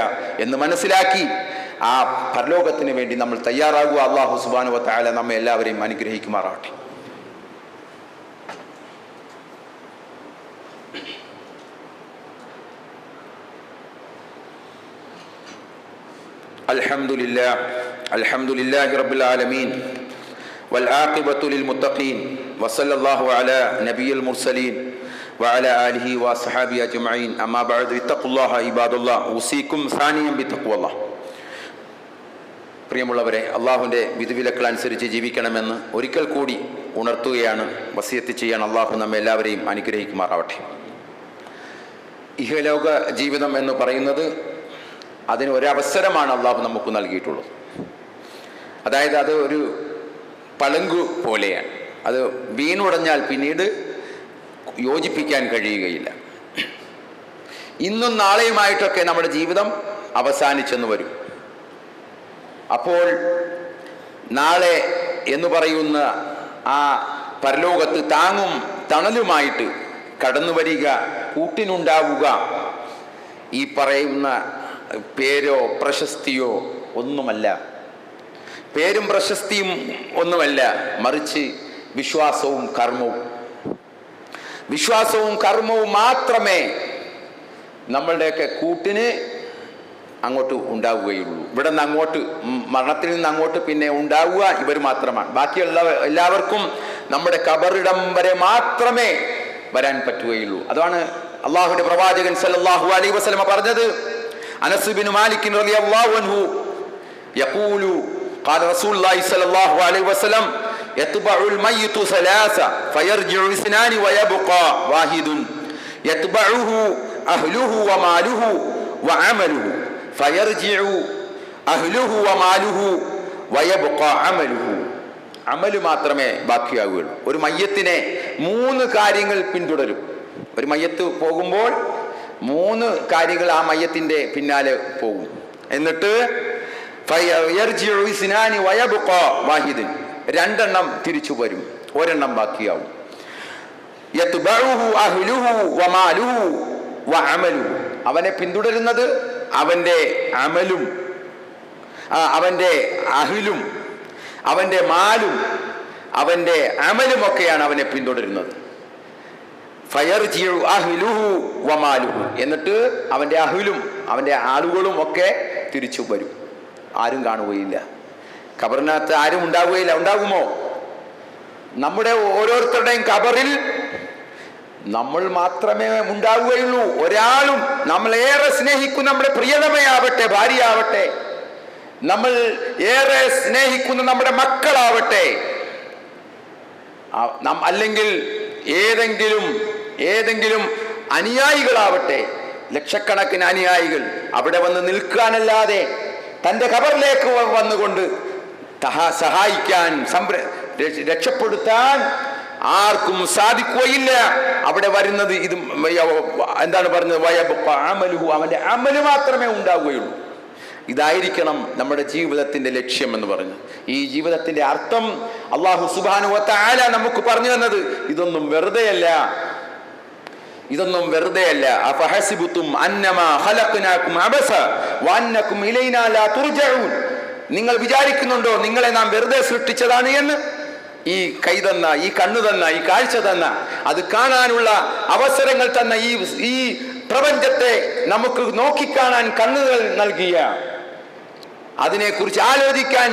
എന്ന് മനസ്സിലാക്കി ആ പരലോകത്തിന് വേണ്ടി നമ്മൾ തയ്യാറാകുക. അല്ലാഹു സുബ്ഹാനഹു വ തആല നമ്മെ എല്ലാവരെയും അനുഗ്രഹിക്കുമാറാവട്ടെ. അൽഹംദുലില്ലാഹി റബ്ബിൽ ആലമീൻ والعاقبة للمتقين وصلى الله على نبي المرسلين وعلى آله وصحبه أجمعين أما بعد اتقوا الله عباد الله أوصيكم ثانيا بتقوى الله. പ്രിയമുള്ളവരെ, അള്ളാഹുവിൻ്റെ വിധിവിലക്കൾ അനുസരിച്ച് ജീവിക്കണമെന്ന് ഒരിക്കൽ കൂടി ഉണർത്തുകയാണ്, വസിയത്ത് ചെയ്യാൻ അള്ളാഹു നമ്മെ എല്ലാവരെയും അനുഗ്രഹിക്കുമാറാവട്ടെ. ഇഹലോക ജീവിതം എന്ന് പറയുന്നത് അതിന് ഒരവസരമാണ് അള്ളാഹു നമുക്ക് നൽകിയിട്ടുള്ളത്. അതായത് അത് ഒരു പളുങ്കു പോലെയാണ്. അത് വീണുടഞ്ഞാൽ പിന്നീട് യോജിപ്പിക്കാൻ കഴിയുകയില്ല. ഇന്നും നാളെയുമായിട്ടൊക്കെ നമ്മുടെ ജീവിതം അവസാനിച്ചെന്ന് വരും. അപ്പോൾ നാളെ എന്ന് പറയുന്ന ആ പരലോകത്ത് താങ്ങും തണലുമായിട്ട് കടന്നു വരിക, കൂട്ടിനുണ്ടാവുക ഈ പറയുന്ന പേരോ പ്രശസ്തിയോ ഒന്നുമല്ല, പേരും പ്രശസ്തിയും ഒന്നുമല്ല, മറിച്ച് വിശ്വാസവും കർമ്മവും മാത്രമേ നമ്മളുടെയൊക്കെ കൂട്ടിന് അങ്ങോട്ട് ഉണ്ടാവുകയുള്ളൂ. ഇവിടെ നിന്ന് അങ്ങോട്ട്, മരണത്തിൽ നിന്ന് അങ്ങോട്ട് പിന്നെ ഉണ്ടാവുക ഇവർ മാത്രമാണ്. ബാക്കിയുള്ള എല്ലാവർക്കും നമ്മുടെ ഖബറിടം വരെ മാത്രമേ വരാൻ പറ്റുകയുള്ളൂ. അതാണ് അള്ളാഹുവിന്റെ പ്രവാചകൻ സല്ലല്ലാഹു അലൈഹി വസല്ലം പറഞ്ഞത്. അനസ് ബിൻ മാലിക് റളിയല്ലാഹു അൻഹു യഖൂലു ഖാല റസൂലുള്ളാഹി സ്വല്ലല്ലാഹു അലൈഹി വസല്ലം യത്ബഉൽ മയ്യിതു സലാസ ഫയർജിഉ ഇസ്നാനി വയബ്ഖാ വാഹിദുൻ യത്ബഉഹു അഹ്ലുഹു വമാലുഹു വഅമലുഹു ഫയർജിഉ അഹ്ലുഹു വമാലുഹു വയബ്ഖാ അമലുഹു. അമല് മാത്രമേ ബാക്കിയാവുകയുള്ളൂ. ഒരു മയ്യത്തിനെ 3 കാര്യങ്ങൾ പിന്തുടരും. ഒരു മയ്യത്ത് പോകുമ്പോൾ 3 കാര്യങ്ങൾ ആ മയ്യത്തിന്റെ പിന്നാലെ പോകും. എന്നിട്ട് രണ്ടെണ്ണം തിരിച്ചു വരും, ഒരെണ്ണം ബാക്കിയാവും. അവനെ പിന്തുടരുന്നത് അവന്റെ അമലും അവന്റെ അഹ്ലും അവന്റെ മാലും അവന്റെ അമലും ഒക്കെയാണ് അവനെ പിന്തുടരുന്നത്. ഫയർജിഉ അഹ്ലുഹു വമാലുഹു, എന്നിട്ട് അവൻ്റെ അഹ്ലും അവൻ്റെ ആളുകളും ഒക്കെ തിരിച്ചു വരും. ആരും കാണുകയില്ല. ഖബറിനകത്ത് ആരും ഉണ്ടാവുകയില്ല. ഉണ്ടാകുമോ? നമ്മുടെ ഓരോരുത്തരുടെയും ഖബറിൽ നമ്മൾ മാത്രമേ ഉണ്ടാവുകയുള്ളൂ. ഒരാളും നമ്മളേറെ സ്നേഹിക്കുന്ന നമ്മുടെ പ്രിയതമയാവട്ടെ, ഭാര്യയാവട്ടെ, നമ്മൾ ഏറെ സ്നേഹിക്കുന്ന നമ്മുടെ മക്കളാവട്ടെ, അല്ലെങ്കിൽ ഏതെങ്കിലും അനുയായികളാവട്ടെ, ലക്ഷക്കണക്കിന് അനുയായികൾ അവിടെ വന്ന് നിൽക്കാനല്ലാതെ തൻ്റെ ഖബറിലേക്ക് വന്നുകൊണ്ട് സഹായിക്കാൻ രക്ഷപ്പെടുത്താൻ ആർക്കും സാധിക്കുകയില്ല. അവിടെ വരുന്നത് ഇത് എന്താണ് പറഞ്ഞത്? അമലുഹു, അവന്റെ അമല് മാത്രമേ ഉണ്ടാവുകയുള്ളൂ. ഇതായിരിക്കണം നമ്മുടെ ജീവിതത്തിന്റെ ലക്ഷ്യം എന്ന് പറഞ്ഞു. ഈ ജീവിതത്തിന്റെ അർത്ഥം അല്ലാഹു സുബ്ഹാനഹു വ തആല നമുക്ക് പറഞ്ഞു തന്നത് ഇതൊന്നും വെറുതെയല്ല. അഫഹസിബുതും അന്നമാ ഖലഖനാകും അബസ വഅന്നകും ഇലൈനാ ലാ തുർജഊൻ. നിങ്ങൾ വിചാരിക്കുന്നുണ്ടോ നിങ്ങളെ നാം വെറുതെ സൃഷ്ടിച്ചതാണ് എന്ന്? ഈ കൈ തന്ന, ഈ കണ്ണു തന്ന, ഈ കാഴ്ച തന്ന, അത് കാണാനുള്ള അവസരങ്ങൾ തന്ന ഈ പ്രപഞ്ചത്തെ നമുക്ക് നോക്കിക്കാണാൻ കണ്ണുകൾ നൽകിയ, അതിനെക്കുറിച്ച് ആലോചിക്കാൻ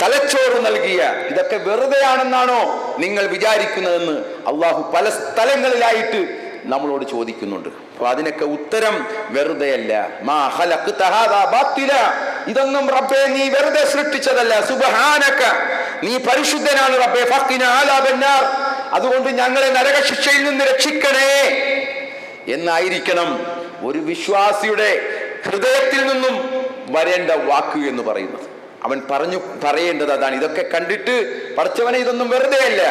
തലച്ചോറ് നൽകിയ, ഇതൊക്കെ വെറുതെയാണെന്നാണോ നിങ്ങൾ വിചാരിക്കുന്നതെന്ന് അള്ളാഹു പല സ്ഥലങ്ങളിലായിട്ട് നമ്മളോട് ചോദിക്കുന്നുണ്ട്. അപ്പൊ അതിനൊക്കെ ഉത്തരം വെറുതെയല്ല. മാ ഖലഖ്ത ഹാദാ ബാത്തില, ഇതൊന്നും റബ്ബേ നീ വെറുതെ സൃഷ്ടിച്ചതല്ല. സുബ്ഹാനക, നീ പരിശുദ്ധനാണ് റബ്ബേ. ഫഖിനാ അലാബന്നാർ, അതുകൊണ്ട് ഞങ്ങളെ നരകശിക്ഷയിൽ നിന്ന് രക്ഷിക്കണേ എന്നായിരിക്കണം ഒരു വിശ്വാസിയുടെ ഹൃദയത്തിൽ നിന്നും വരേണ്ട വാക്ക് എന്ന് പറയുന്നത്. അവൻ പറയേണ്ടത് അതാണ്. ഇതൊക്കെ കണ്ടിട്ട് പടച്ചവനെ ഇതൊന്നും വെറുതെയല്ല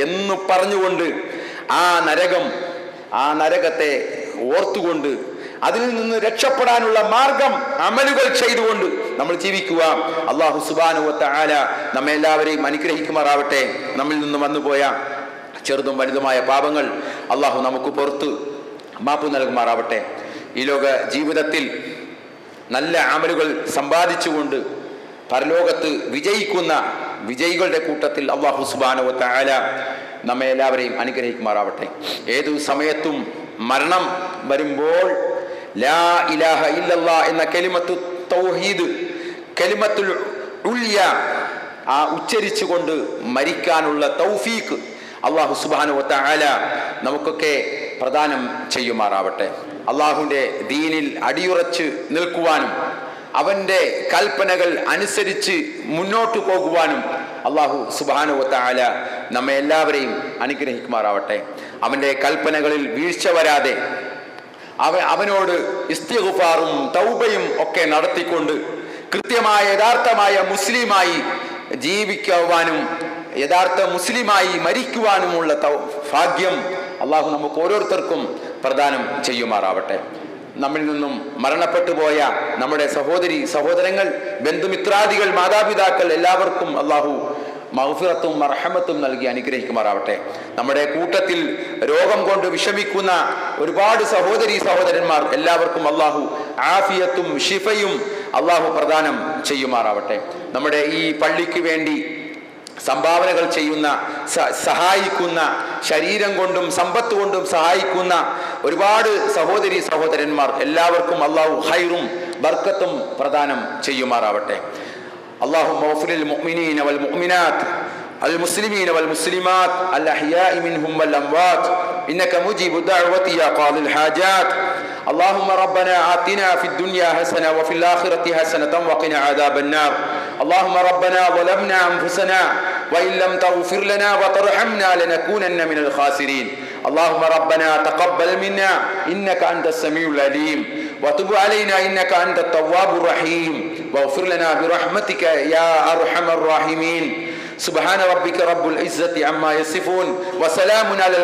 എന്ന് പറഞ്ഞുകൊണ്ട് ആ നരകത്തെ ഓർത്തുകൊണ്ട് അതിൽ നിന്ന് രക്ഷപ്പെടാനുള്ള മാർഗം അമലുകൾ ചെയ്തുകൊണ്ട് നമ്മൾ ജീവിക്കുക. അല്ലാഹു സുബ്ഹാനഹു വ തആല നമ്മെ എല്ലാവരെയും അനുഗ്രഹിക്കുമാറാവട്ടെ. നമ്മിൽ നിന്ന് വന്നുപോയ ചെറുതും വലുതുമായ പാപങ്ങൾ അല്ലാഹു നമുക്ക് പുറത്ത് മാപ്പ് നൽകുമാറാവട്ടെ. ഈ ലോക ജീവിതത്തിൽ നല്ല അമലുകൾ സമ്പാദിച്ചുകൊണ്ട് പരലോകത്ത് വിജയിക്കുന്ന വിജയികളുടെ കൂട്ടത്തിൽ അല്ലാഹു സുബ്ഹാനഹു വ തആല നമ്മെ എല്ലാവരെയും അനുഗ്രഹിക്കുമാറാവട്ടെ. ഏതു സമയത്തും മരണം വരുമ്പോൾ ലാ ഇലാഹ ഇല്ലല്ലാഹ് എന്ന കലിമത്തു തൗഹീദ്, കലിമത്തുൽ ഉൽയ, ആ ഉച്ചരിച്ചുകൊണ്ട് മരിക്കാനുള്ള തൗഫീഖ് അല്ലാഹു സുബ്ഹാനഹു വ തആല നമുക്കൊക്കെ പ്രദാനം ചെയ്യുമാറാവട്ടെ. അല്ലാഹുവിൻ്റെ ദീനിൽ അടിയുറച്ച് നിൽക്കുവാനും അവൻ്റെ കൽപ്പനകൾ അനുസരിച്ച് മുന്നോട്ട് പോകുവാനും അല്ലാഹു സുബ്ഹാനഹു വ തആല നമ്മെ എല്ലാവരെയും അനുഗ്രഹിക്കുമാറാവട്ടെ. അവൻ്റെ കൽപ്പനകളിൽ വീഴ്ച വരാതെ അവനോട് ഇസ്തിഗ്ഫാറും തൗബയും ഒക്കെ നടത്തിക്കൊണ്ട് കൃത്യമായ യഥാർത്ഥമായ മുസ്ലിമായി ജീവിക്കുവാനും യഥാർത്ഥ മുസ്ലിമായി മരിക്കുവാനുമുള്ള ഭാഗ്യം അല്ലാഹു നമുക്ക് ഓരോരുത്തർക്കും പ്രദാനം ചെയ്യുമാറാവട്ടെ. നമ്മിൽ നിന്നും മരണപ്പെട്ടു പോയ നമ്മുടെ സഹോദരങ്ങൾ, ബന്ധുമിത്രാദികൾ, മാതാപിതാക്കൾ എല്ലാവർക്കും അല്ലാഹു മഗ്ഫിറത്തും മർഹമത്തും നൽകി അനുഗ്രഹിക്കുമാറാവട്ടെ. നമ്മുടെ കൂട്ടത്തിൽ രോഗം കൊണ്ട് വിഷമിക്കുന്ന ഒരുപാട് സഹോദരന്മാർ എല്ലാവർക്കും അല്ലാഹു ആഫിയത്തും ഷിഫയും അല്ലാഹു പ്രദാനം ചെയ്യുമാറാവട്ടെ. നമ്മുടെ ഈ പള്ളിക്ക് വേണ്ടി സംഭാവനകൾ ചെയ്യുന്ന, സഹായിക്കുന്ന, ശരീരം കൊണ്ടും സമ്പത്ത് കൊണ്ടും സഹായിക്കുന്ന ഒരുപാട് സഹോദരന്മാർ എല്ലാവർക്കും അല്ലാഹു ഖൈറും ബർക്കത്തും പ്രദാനം ചെയ്യുമാറാവട്ടെ. اللهم اغفر للمؤمنين والمؤمنات المسلمين والمسلمات الأحياء منهم والأموات إنك مجيب الدعوة يا قاضي الحاجات. اللهم ربنا آتنا في الدنيا حسنة وفي الآخرة حسنة وقنا عذاب النار. اللهم ربنا ظلمنا أنفسنا وإن لم تغفر لنا وترحمنا لنكونن من الخاسرين. اللهم ربنا تقبل منا إنك أنت السميع العليم وتب علينا إنك أنت التواب الرحيم واغفر لنا برحمتك يا أرحم الراحمين. سبحان ربك رب العزة عما يصفون وسلام على